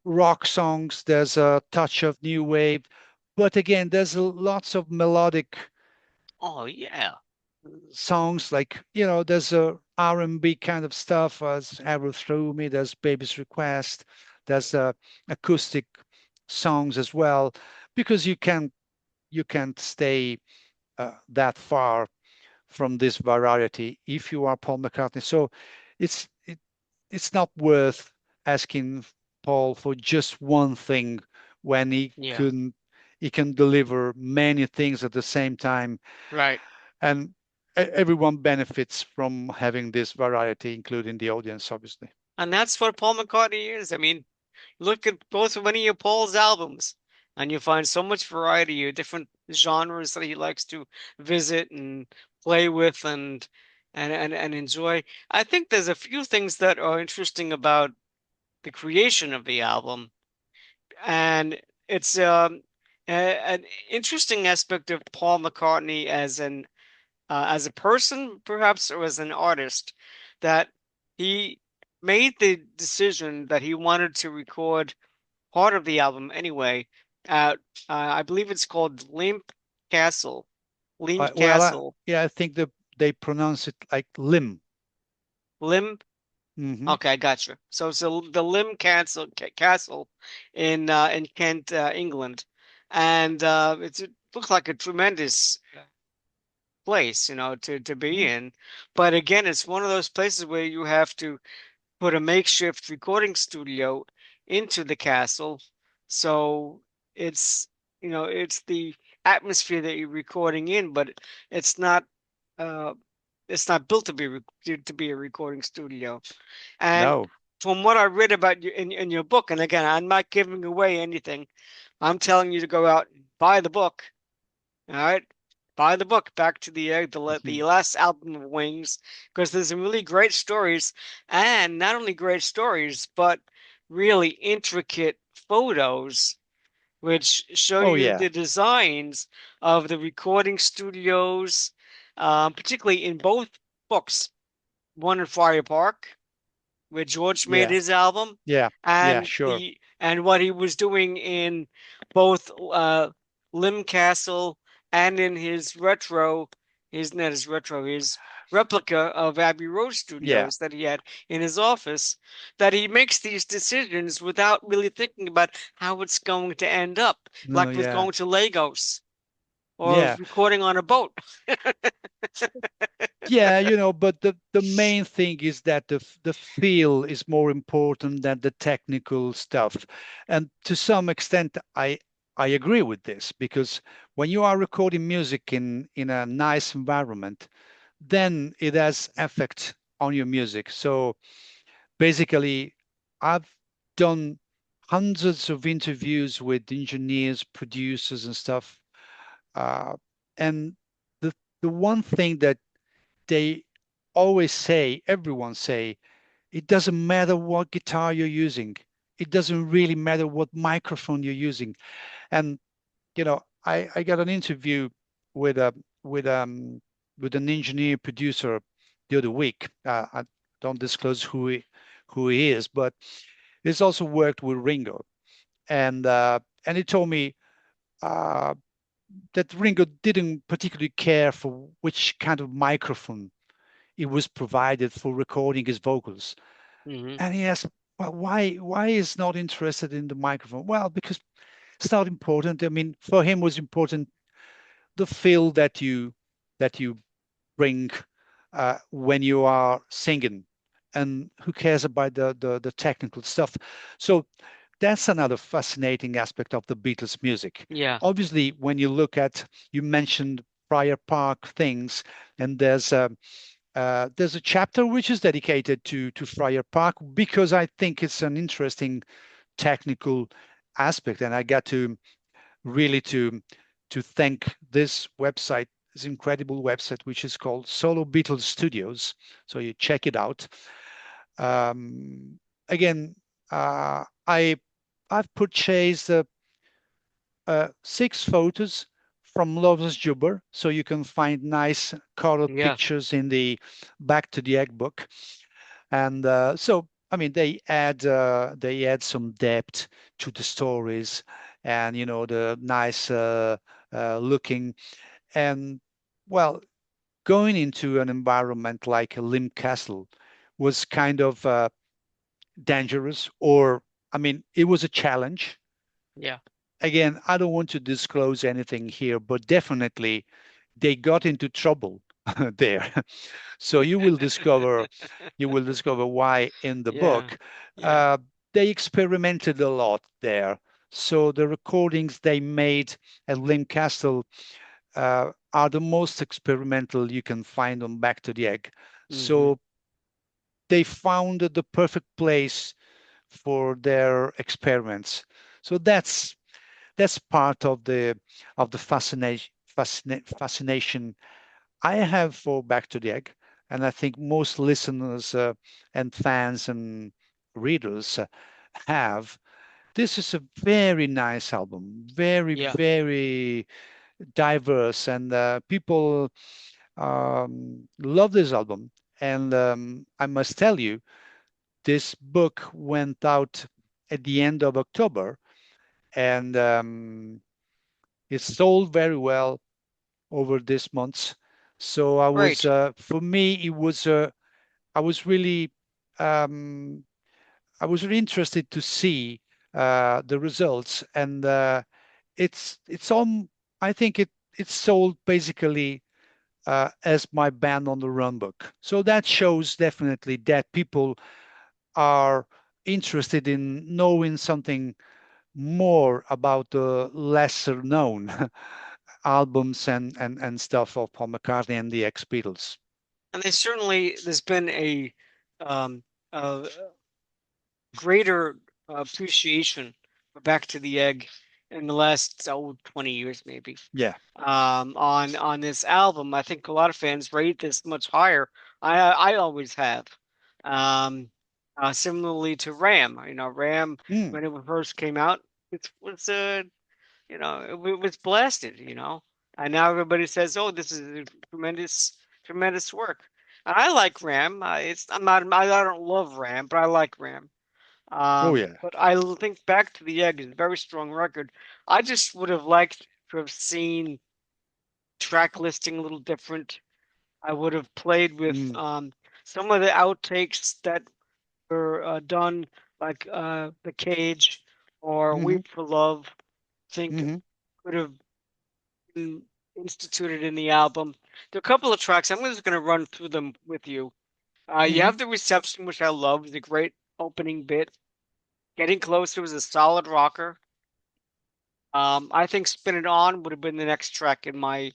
rock songs, there's a touch of new wave, but again, there's lots of melodic Oh yeah. songs like, there's a R&B kind of stuff as Arrow Through Me, there's Baby's Request, there's acoustic songs as well, because you can't stay that far from this variety if you are Paul McCartney. So it's it, it's not worth asking Paul for just one thing when Yeah. he can deliver many things at the same time. Right. And everyone benefits from having this variety, including the audience, obviously. And that's what Paul McCartney is. I mean, look at both of any of Paul's albums, and you find so much variety of different genres that he likes to visit and play with and enjoy. I think there's a few things that are interesting about the creation of the album, and it's an interesting aspect of Paul McCartney as a person, perhaps, or as an artist, that he made the decision that he wanted to record part of the album anyway at I believe it's called Castle. Limp Well, Castle. yeah, I think they pronounce it like limb. Limp. Hmm. Okay, I gotcha. So it's the Castle in Kent, England, and it looks like a tremendous place, to be in. But again, it's one of those places where you have to put a makeshift recording studio into the castle. So it's, it's the atmosphere that you're recording in, but it's not uh it's not built to be a recording studio. And No. from what I read about you in your book, and again, I'm not giving away anything. I'm telling you to go out and buy the book. All right. Buy the book, Back to the last album of Wings, because there's some really great stories, and not only great stories, but really intricate photos, which show Oh you yeah, the designs of the recording studios, particularly in both books, one in Friar Park where George made yeah, his album, yeah, yeah. and Sure. what he was doing in both Lim Castle and in his replica of Abbey Road Yeah. Studios that he had in his office, that he makes these decisions without really thinking about how it's going to end up, No. like with Yeah. going to Lagos or Yeah. recording on a boat. Yeah. But the main thing is that the feel is more important than the technical stuff, and to some extent, I agree with this because when you are recording music in a nice environment, then it has effect on your music. So basically, I've done hundreds of interviews with engineers, producers, and stuff. And the the one thing that they always say, everyone say, it doesn't matter what guitar you're using. It doesn't really matter what microphone you're using. And I got an interview with a with with an engineer producer the other week. I don't disclose who he is, but he's also worked with Ringo, and he told me uh, that Ringo didn't particularly care for which kind of microphone it was provided for recording his vocals. Hmm. And he asked, well, why is not interested in the microphone? Well, because it's not important. I mean, for him was important the feel that you bring when you are singing, and who cares about the technical stuff. So that's another fascinating aspect of the Beatles music. Yeah, Obviously, when you look at, you mentioned prior Park things, and there's a chapter which is dedicated to Friar Park because I think it's an interesting technical aspect, and I got to really to thank this website, this incredible website, which is called Solo Beatles Studios. So you check it out. Again, I've purchased 6 photos from Love's Jubber, so you can find nice color yeah, pictures in the back to the egg book. And so, I mean, they add some depth to the stories, and the nice looking, and well, going into an environment like a Lim Castle was kind of dangerous, or I mean, it was a challenge. yeah. Again, I don't want to disclose anything here, but definitely they got into trouble there. So you will discover why in the Yeah, book. yeah, Uh, they experimented a lot there. So the recordings they made at Lim Castle, are the most experimental you can find on Back to the Egg. Mm-hmm. So they found the perfect place for their experiments. So that's part of the fascination I have for Back to the Egg, and I think most listeners and fans and readers have. This is a very nice album, very Yeah. very diverse, and people love this album. And I must tell you, this book went out at the end of October, and it sold very well over this month. So Great. for me, I was really, um, I was really interested to see the results, and it's on. I think it sold basically as my band on the run book. So that shows definitely that people are interested in knowing something more about the lesser known albums and stuff of Paul McCartney and the ex Beatles. And there's been um, a greater appreciation for Back to the Egg in the last 20 years, maybe. Yeah. On this album, I think a lot of fans rate this much higher. I always have. Um, Similarly to Ram, Ram Mm. when it first came out, it was it was blasted, and now everybody says, "Oh, this is a tremendous work." And I like Ram. I don't love Ram, but I like Ram. Oh yeah. But I think Back to the Egg is a very strong record. I just would have liked to have seen track listing a little different. I would have played with Mm. some of the outtakes that were done, like The Cage or Mm-hmm. Weep for Love. I think Mm-hmm. could have been instituted in the album. There are a couple of tracks. I'm just going to run through them with you. You Mm-hmm. have The Reception, which I love. It's a great opening bit. Getting Closer was a solid rocker. I think Spin It On would have been the next track in my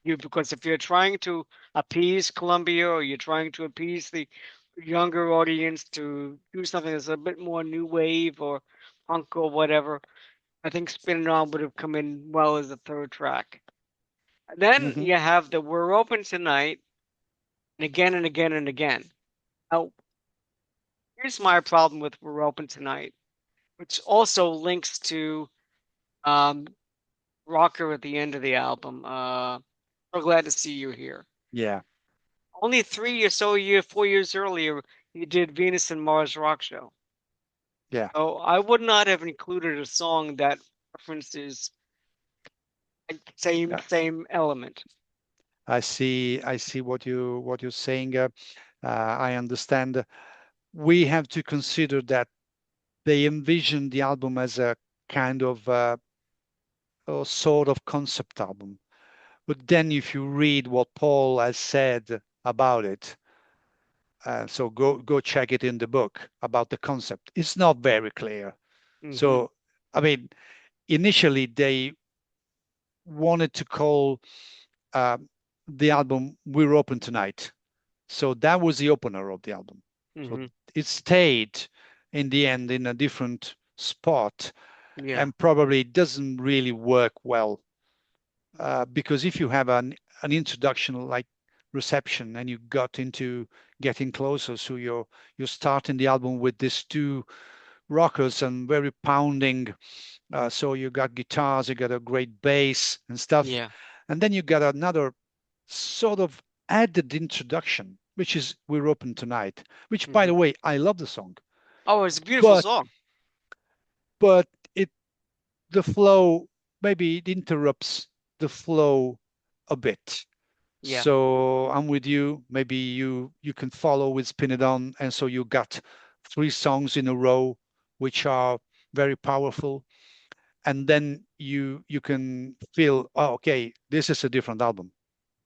view because if you're trying to appease Columbia or you're trying to appease the younger audience to do something that's a bit more new wave or punk or whatever, I think Spin It On would have come in well as a third track. And then Mm-hmm. you have the We're Open Tonight and again and again and again. Now, here's my problem with We're Open Tonight, which also links to um, Rocker at the end of the album. So glad to see you here. Yeah. Only 4 years earlier, he did Venus and Mars Rock Show. Yeah. So I would not have included a song that references like same Yeah. same element. I see what you're saying. I understand. We have to consider that they envision the album as a kind of a sort of concept album. But then, if you read what Paul has said about it, so go check it in the book about the concept. It's not very clear. Hmm. So, I mean, initially they wanted to call uh, the album "We're Open Tonight," so that was the opener of the album. So Hmm. it stayed in the end in a different spot, Yeah. and probably doesn't really work well because if you have an introduction like reception and you got into getting closer, so you're starting the album with these two rockers and very pounding. So you got guitars, you got a great bass and stuff, Yeah. and then you got another sort of added introduction, which is "We're Open Tonight," which, by the Hmm. way, I love the song, Oh, it's a beautiful but song. but it the flow maybe it interrupts the flow a bit. Yeah. So I'm with you. Maybe you can follow with Spin It On, and so you got three songs in a row which are very powerful, and then you can feel, oh, okay, this is a different album.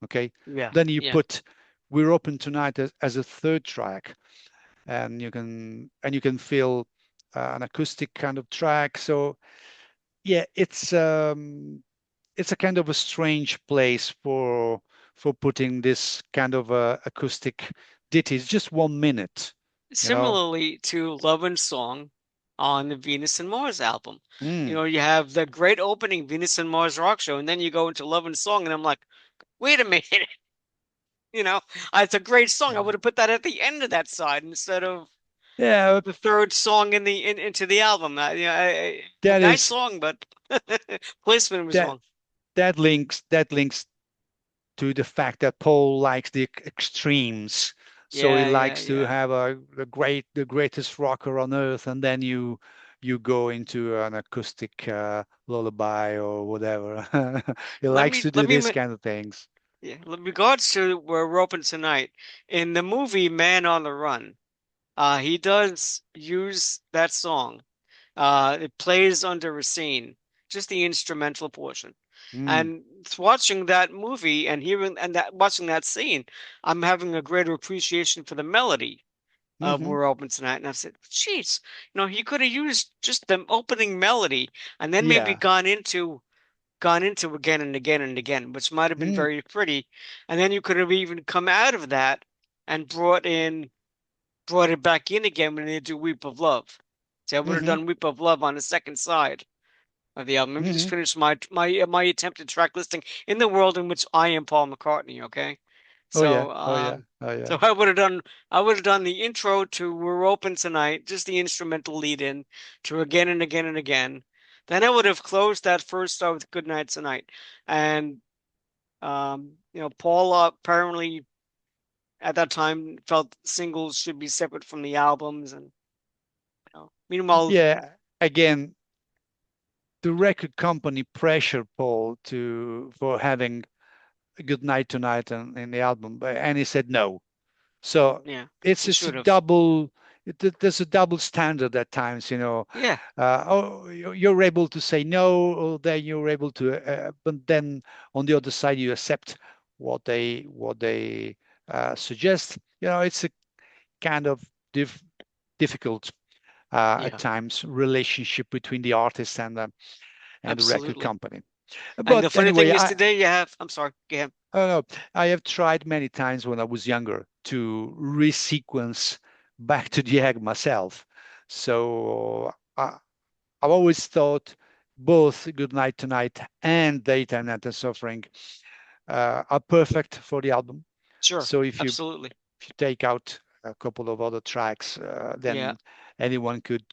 Okay, Yeah. then you Yeah. put "We're Open Tonight" as a third track, and you can feel an acoustic kind of track. So yeah, it's a kind of a strange place for putting this kind of acoustic ditties, just 1 minute, you know. Similarly to Love and Song on the Venus and Mars album. Mm. You have the great opening Venus and Mars rock show, and then you go into Love and Song, and I'm like, wait a minute, you know, it's a great song. I would have put that at the end of that side instead of Yeah, the third song into the album. that Nice is song, but placement was that wrong. that links to the fact that Paul likes the extremes. So he likes to Yeah. have the greatest rocker on earth, and then you go into an acoustic lullaby or whatever. He likes to Let do me this kind of things. Yeah, with regards to where we're open tonight, in the movie Man on the Run, he does use that song. It plays under a scene, just the instrumental portion. Mm. And watching that movie and hearing and that watching that scene, I'm having a greater appreciation for the melody of Hmm. We're Open Tonight. And I said, "Jeez, he could have used just the opening melody and then maybe Yeah. gone into again and again and again, which might have been Mm. very pretty. And then you could have even come out of that and brought it back in again when they do Weep of Love. So I would have Hmm. done Weep of Love on the second side of the album. Let me just Hmm. finish my attempted track listing in the world in which I am Paul McCartney, okay? Oh yeah. So Oh yeah. Oh yeah. so I would have done the intro to We're Open Tonight, just the instrumental lead in to Again and Again and Again. Then I would have closed that first star with Good Night Tonight. And Paul apparently at that time felt singles should be separate from the albums, and meanwhile, Yeah. Again, the record company pressured Paul to for having a Good Night Tonight in the album, and he said no. So yeah, it's he just a should have. double. There's a double standard at times, you know. Yeah, Oh, you're able to say no, or then you're able to, but then on the other side you accept what they suggest. You know, it's a kind of difficult at yeah, times relationship between the artist and the record absolutely. company. And the But funny thing anyway, is today you have, I'm sorry, go ahead. I don't know. I have tried many times when I was younger to resequence back to the egg myself. So I've always thought both Good Night Tonight and Daytime Night and Suffering are perfect for the album. Sure, So absolutely. if you take out a couple of other tracks, Yeah, then anyone could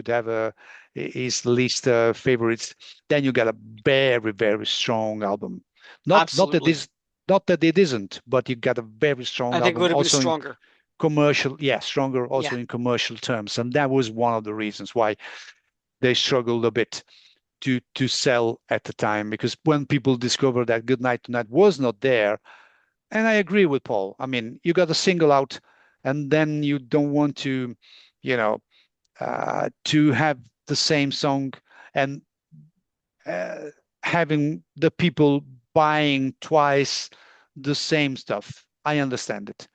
have his least favorites. Then you got a very strong album. Not that absolutely. this not that it isn't, but you got a very I strong think it album. would have been Also in stronger. commercial, yeah, stronger Yeah. also in commercial terms, and that was one of the reasons why they struggled a bit to sell at the time because when people discovered that Good Night Tonight was not there, and I agree with Paul. I mean, you got a single out, and then you don't want you know, to have the same song and uh, having the people buying twice the same stuff. I understand it.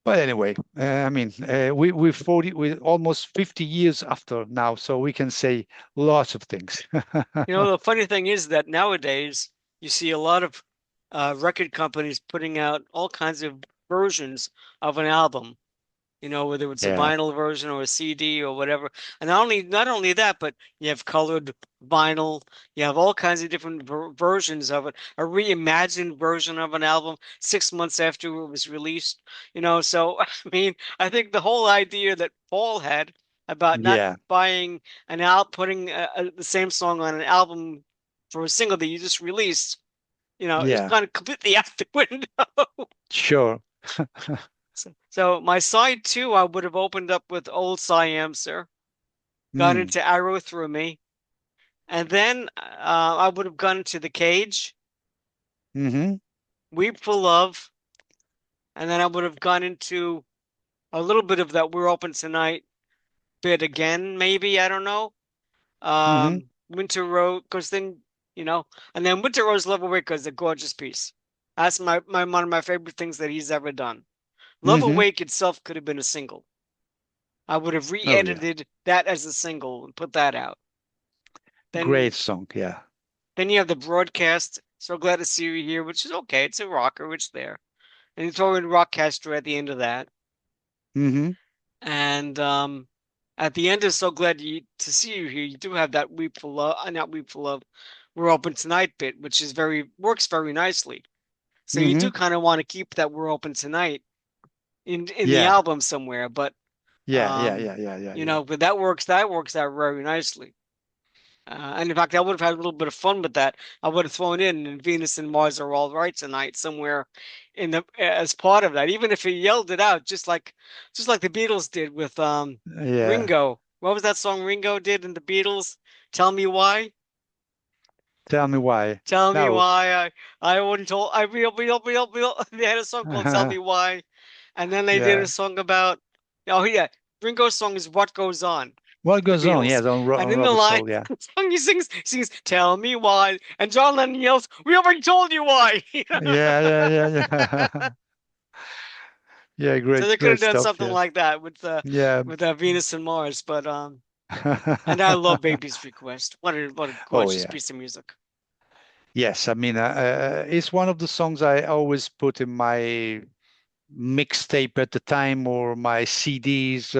But anyway, I mean, we're almost 50 years after now, so we can say lots of things. The funny thing is that nowadays you see a lot of record companies putting out all kinds of versions of an album. Whether it's a Yeah, vinyl version or a CD or whatever. And not only that, but you have colored vinyl. You have all kinds of different versions of it. A reimagined version of an album 6 months after it was released. So I mean, I think the whole idea that Paul had about not yeah, buying putting the same song on an album for a single that you just released, is yeah, kind of completely out the window. sure. So my side two, I would have opened up with Old Siam, sir. Gone Mm. into Arrow Through Me, and then I would have gone into The Cage, Hmm. Weep for Love, and then I would have gone into a little bit of that We're Open Tonight bit again, maybe, I don't know. Hmm. Winter Road, because then, and then Winter Rose Love Awake is a gorgeous piece. That's my one of my favorite things that he's ever done. Love Hmm. Awake itself could have been a single. I would have Oh yeah, re-edited that as a single and put that out. great Then song. Yeah. Then you have the broadcast. So glad to see you here, which is okay. It's a rocker, it's there. And you throw in Rockcaster at the end of that. Hmm. And at the end is so glad to see you here. You do have that Weep for Love, not Weep for Love, We're Open Tonight bit, which is very works very nicely. So you Hmm. do kind of want to keep that We're Open Tonight in the Yeah. album somewhere, but Yeah. Yeah. Yeah. Yeah. Yeah. Yeah. but that works out very nicely. And in fact, I would have had a little bit of fun with that. I would have thrown in and Venus and Mars are all right tonight somewhere in the as part of that, even if he yelled it out, just like the Beatles did with Yeah. Ringo. What was that song Ringo did in the Beatles? Tell me why. Tell me why. Tell me No. why I wouldn't told I real. They had a song called Tell Me Why, and then they did a Yeah. song about oh yeah, Ringo's song is What Goes On. What The goes on? Beatles. Yes, on, And on in the Rubber line, Soul. Yeah. the song he sings, "Tell me why," and John Lennon yells, "We already told you why." Yeah. Yeah. Yeah. Yeah. Yeah. So Great. they could Great have done stuff. something Yeah. like that with Yeah. Venus and Mars, but and I love Baby's Request. What a Oh gorgeous yeah. piece of music. Yes. I mean, it's one of the songs I always put in my mixtape at the time or my CDs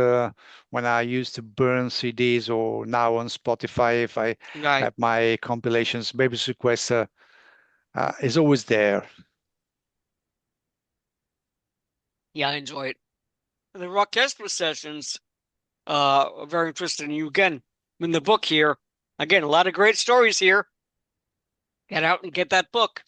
when I used to burn CDs or now on Spotify if I Right. have my compilations. Baby's Request is always there. Yeah, I enjoy it. The orchestral sessions are very interesting. You again in the book here. Again, a lot of great stories here. Get out and get that book.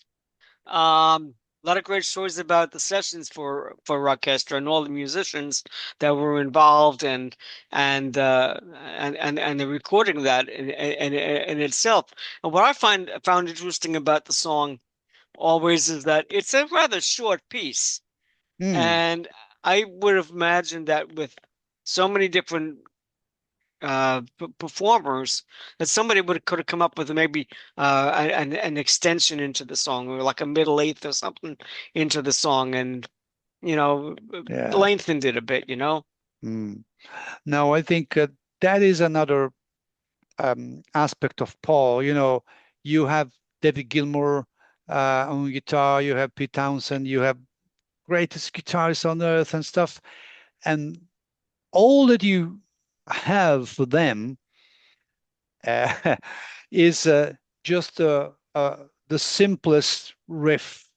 A lot of great stories about the sessions for orchestra and all the musicians that were involved and the recording of that in itself. And what I found interesting about the song always is that it's a rather short piece, Hmm. and I would have imagined that with so many different performers that somebody would could have come up with maybe an extension into the song or like a middle eighth or something into the song and Yeah. lengthened it a bit. Hmm. No, I think that is another aspect of Paul. You have David Gilmour on guitar, you have Pete Townsend, you have greatest guitarists on earth and stuff. And all that you have for them uh, is just the simplest riff.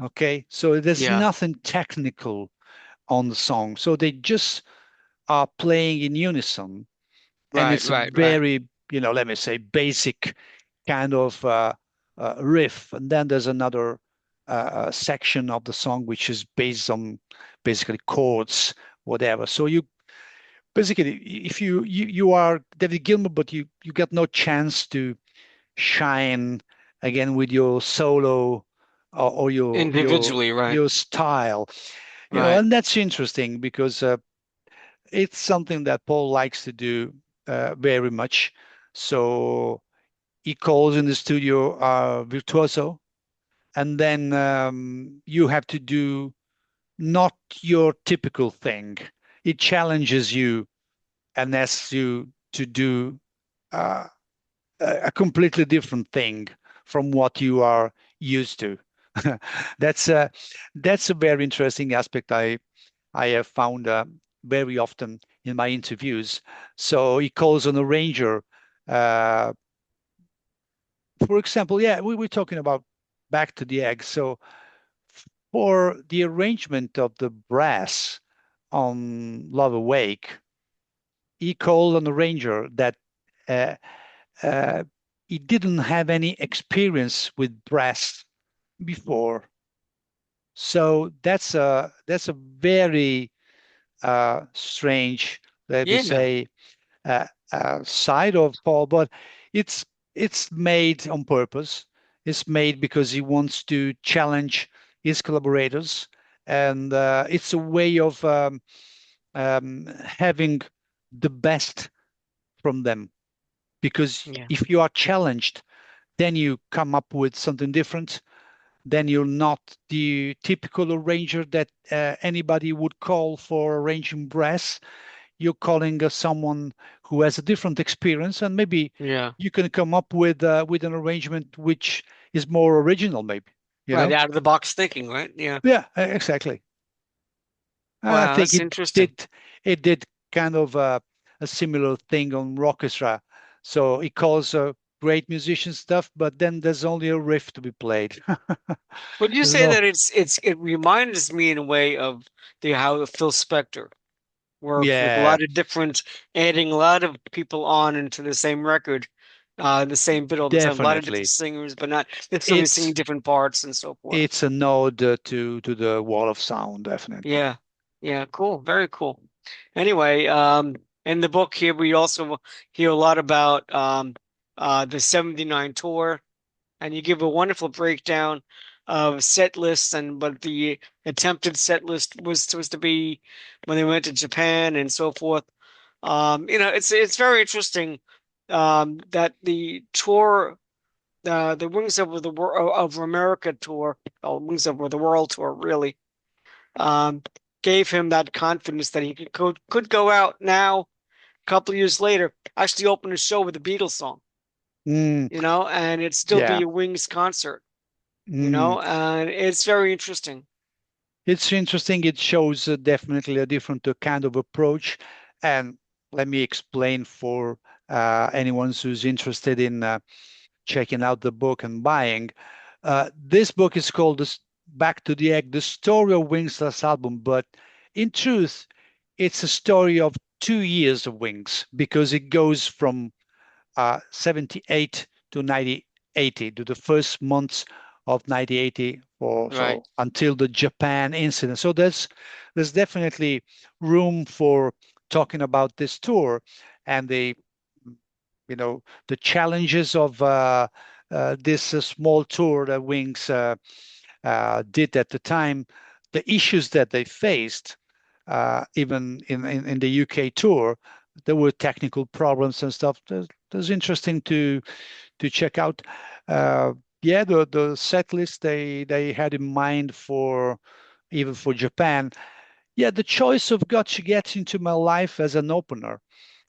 Okay, so there's Yeah, nothing technical on the song. So they just are playing in unison, and right, it's a right, right, very, let me say, basic kind of riff. And then there's another section of the song which is based on basically chords, whatever. So you basically, if you are David Gilmour, but you get no chance to shine again with your solo or your your individually, right, your style, right, and that's interesting because it's something that Paul likes to do very much. So he calls in the studio virtuoso, and then you have to do not your typical thing. It challenges you and asks you to do uh, a completely different thing from what you are used to. That's a that's a very interesting aspect I have found very often in my interviews. So he calls on a ranger. Uh, for example, yeah, we were talking about back to the egg. So for the arrangement of the brass on Love Awake, he called on a ranger that uh, uh, he didn't have any experience with brass before. So that's a very strange, let me yeah, say, side of Paul, but it's it's made on purpose. It's made because he wants to challenge his collaborators, and it's a way of having the best from them. Because yeah, if you are challenged, then you come up with something different. Then you're not the typical arranger that anybody would call for arranging brass. You're calling someone who has a different experience, and maybe Yeah. you can come up with an arrangement which is more original, maybe, you Right, know? out of the box thinking, right? Yeah. Yeah, exactly. I Wow, think that's it interesting. did it did kind of a similar thing on orchestra. So it calls great musician stuff, but then there's only a riff to be played. Would you There's say no, that it reminds me in a way of the how Phil Spector works with a yeah, lot of different, adding a lot of people on into the same record, the same bit all the time, a lot of different definitely. singers, but not necessarily singing It's different parts and so forth. it's a node to the wall of sound, definitely. Yeah. Yeah, cool. Very cool. Anyway, in the book here we also hear a lot about the 79 tour, and you give a wonderful breakdown of set lists and what the attempted set list was supposed to be when they went to Japan and so forth. It's very interesting that the tour, the Wings of the World of America tour, or Wings of the World tour, really, um, gave him that confidence that he could go out now, a couple of years later, actually open a show with a Beatles song, Mm, and it'd still be yeah. a Wings concert, Mm. and it's very interesting. It's interesting. It shows definitely a different kind of approach. And let me explain for anyone who's interested in checking out the book and buying. This book is called Back to the Egg, The Story of Wings Last Album. But in truth, it's a story of 2 years of Wings because it goes from 78 to 1980, to the first months of 1980, or Right. so until the Japan incident. So there's definitely room for talking about this tour and the challenges of this small tour that Wings did at the time, the issues that they faced, even in the UK tour, there were technical problems and stuff. That's interesting to check out. Uh, yeah, the set list they had in mind for even for Japan. Yeah, the choice of Gotcha Gets Into My Life as an opener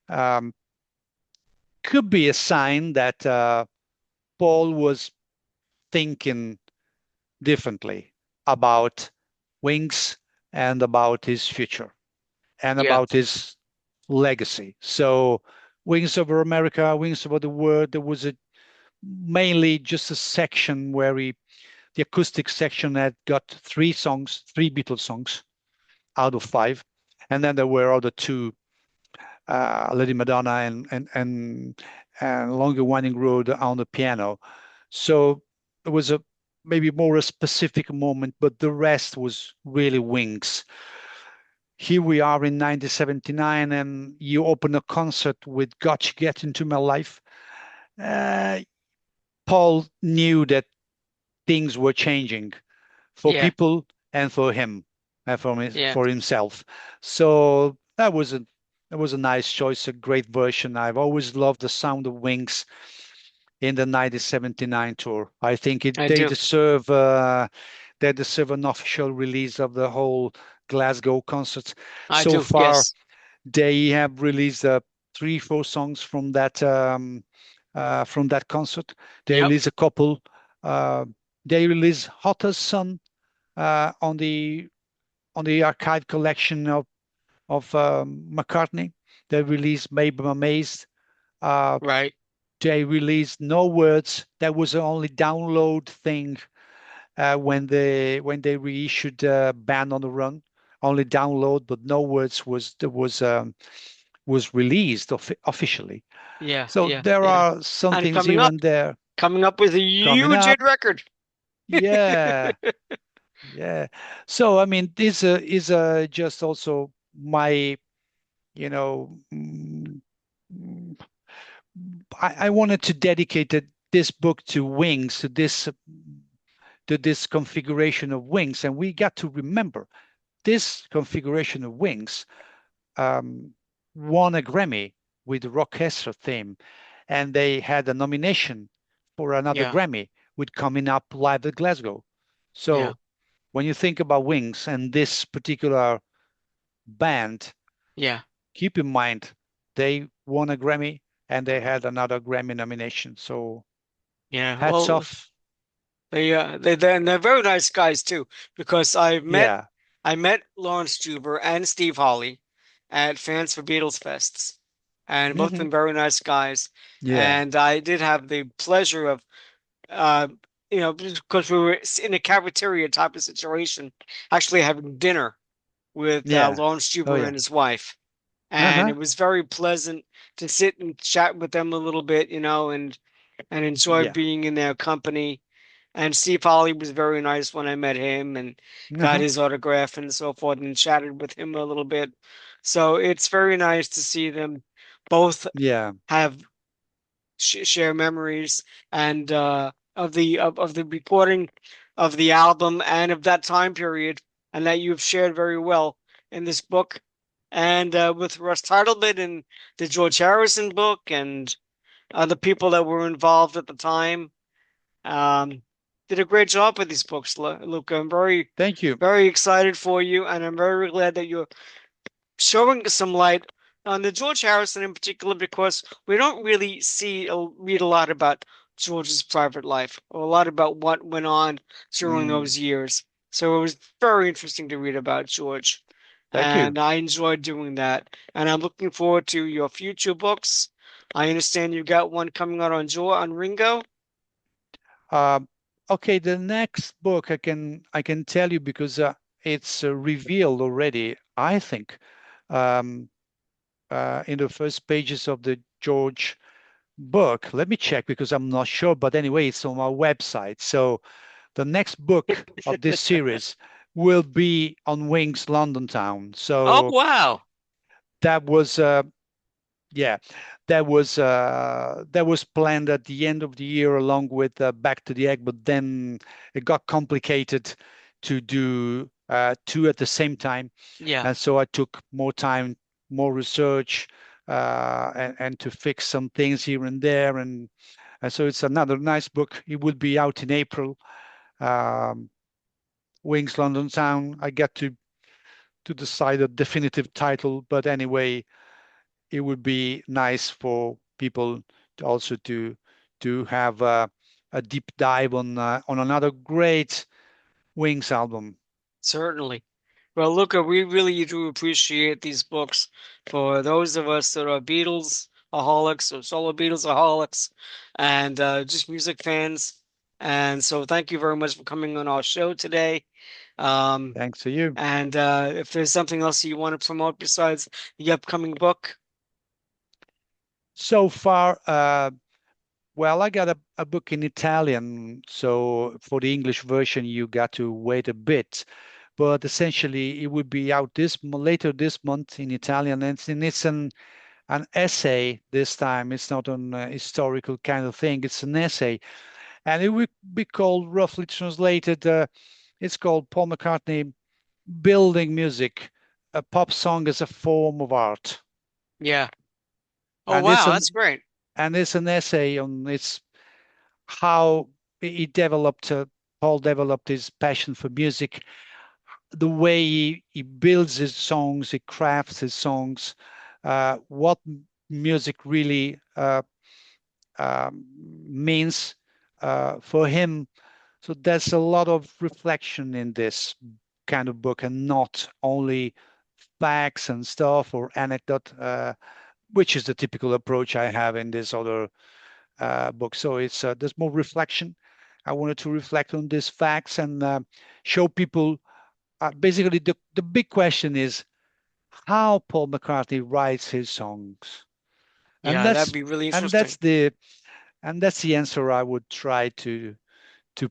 um, could be a sign that Paul was thinking differently about Wings and about his future and Yeah. about his legacy. So, Wings Over America, Wings Over the World, there was mainly just a section where the acoustic section had got three songs, three Beatles songs out of five. And then there were other two, Lady Madonna and Longer Winding Road on the piano. So it was a maybe more a specific moment, but the rest was really Wings. Here we are in 1979, and you open a concert with Gotcha Get Into My Life. Uh, Paul knew that things were changing for Yeah. people and for him and Yeah. for himself. So that was a nice choice, a great version. I've always loved the sound of Wings in the 1979 tour. I think I do. they deserve an official release of the whole Glasgow concert. I So do. far, Yes. they have released three, four songs from that concert. They Yep. released a couple. Uh, they released Hot as Sun on the archive collection of McCartney. They released Maybe I'm Amazed. Uh, Right. they released No Words. That was the only download thing when they reissued Band on the Run. Only download, but No Words was released officially. Yeah. So Yeah. there Yeah. are some And things here and there coming up with a coming huge up. hit record. Yeah, yeah. So I mean, this is just also my, you know, I wanted to dedicate this book to Wings, to this configuration of Wings, and we got to remember this configuration of Wings um, won a Grammy with the Rockestra theme, and they had a nomination for another Yeah. Grammy with Coming Up Live at Glasgow. Yeah. So when you think about Wings and this particular band, Yeah. keep in mind They won a Grammy and they had another Grammy nomination. So Yeah, hats well, off. they're very nice guys too, because Yeah. I met Lawrence Juber and Steve Holly at Fans for Beatles Fests, and both of Hmm. them very nice guys. Yeah. And I did have the pleasure of, uh, because we were in a cafeteria type of situation, actually having dinner with Yeah. Lawrence Oh Juber yeah. and his wife, and Uh-huh. it was very pleasant to sit and chat with them a little bit, and enjoy Yeah. being in their company. And Steve Holly was very nice when I met him and got Uh-huh. his autograph and so forth and chatted with him a little bit. So it's very nice to see them both Yeah. have share memories and of the recording of the album and of that time period, and that you've shared very well in this book. And with Russ Titleman and the George Harrison book and the people that were involved at the time. Um, did a great job with these books, Luca. I'm very, Thank you. very excited for you, and I'm very glad that you're showing some light on the George Harrison in particular, because we don't really read a lot about George's private life or a lot about what went on during Mm, those years. So it was very interesting to read about George, thank you. and I enjoyed doing that. And I'm looking forward to your future books. I understand you've got one coming out on Ringo. Um, okay, the next book I can tell you because it's revealed already, I think, um, in the first pages of the George book. Let me check because I'm not sure, but anyway, it's on our website. So the next book of this series will be on Wings London Town. Oh, So wow. that was yeah, that was planned at the end of the year along with Back to the Egg, but then it got complicated to do two at the same time, Yeah, and so I took more time, more research, and to fix some things here and there, and so it's another nice book. It will be out in April. Um, Wings London Town. I get to decide a definitive title, but anyway, it would be nice for people to also to have a deep dive on another great Wings album. certainly. Well, Luca, we really do appreciate these books for those of us that are Beatles aholics or solo Beatles aholics and just music fans. And so thank you very much for coming on our show today. Um, Thanks to you. and if there's something else you want to promote besides the upcoming book, So far, well, I got a book in Italian, so for the English version, you got to wait a bit. But essentially, it would be out later this month in Italian, and it's an essay this time. It's not an historical kind of thing. It's an essay, and it would be called, roughly translated, it's called Paul McCartney Building Music, a pop song as a form of art. yeah. Oh, And it's wow, an that's great. essay on its how he developed Paul developed his passion for music, the way he builds his songs, he crafts his songs, what music really means for him. So there's a lot of reflection in this kind of book, and not only facts and stuff or anecdote, which is the typical approach I have in this other book. So it's there's more reflection. I wanted to reflect on these facts and show people. Basically, the big question is how Paul McCartney writes his songs, and Yeah, that'd that's be really and interesting. that's the and that's the answer I would try to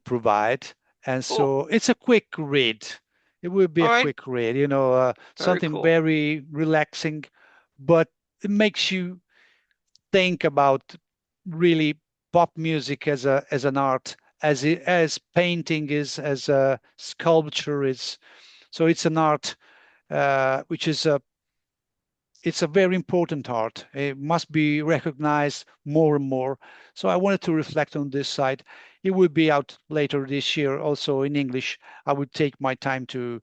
provide. And Cool. so it's a quick read. It will be All a right. quick read, Very something cool. very relaxing, but it makes you think about really pop music as an art, as painting is, as a sculpture is. So it's an art which is it's a very important art. It must be recognized more and more. So I wanted to reflect on this side. It will be out later this year, also in English. I would take my time to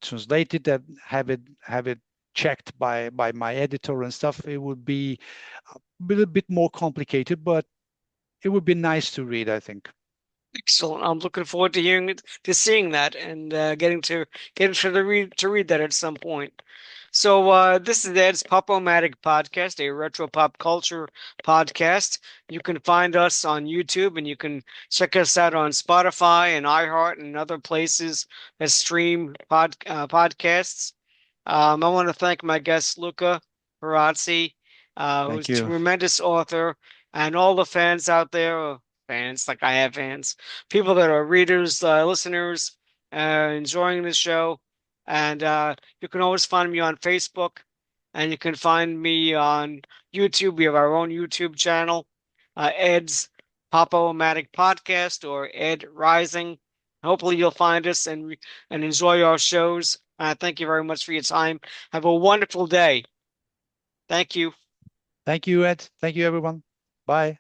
translate it and have it checked by my editor and stuff, it would be a little bit more complicated, but it would be nice to read, I think. Excellent. I'm looking forward to hearing it, to seeing that, and getting to the read that at some point. So this is Ed's Pop-O-Matic podcast, a retro pop culture podcast. You can find us on YouTube, and you can check us out on Spotify and iHeart and other places that stream podcasts. I want to thank my guest Luca Perasi, who's Thank a you. tremendous author, and all the fans out there, fans like I have fans, people that are readers, listeners, enjoying the show. And you can always find me on Facebook, and you can find me on YouTube. We have our own YouTube channel, Ed's Pop-O-Matic Podcast or Ed Rising. Hopefully, you'll find us and enjoy our shows. Thank you very much for your time. Have a wonderful day. Thank you. Thank you, Ed. Thank you, everyone. Bye.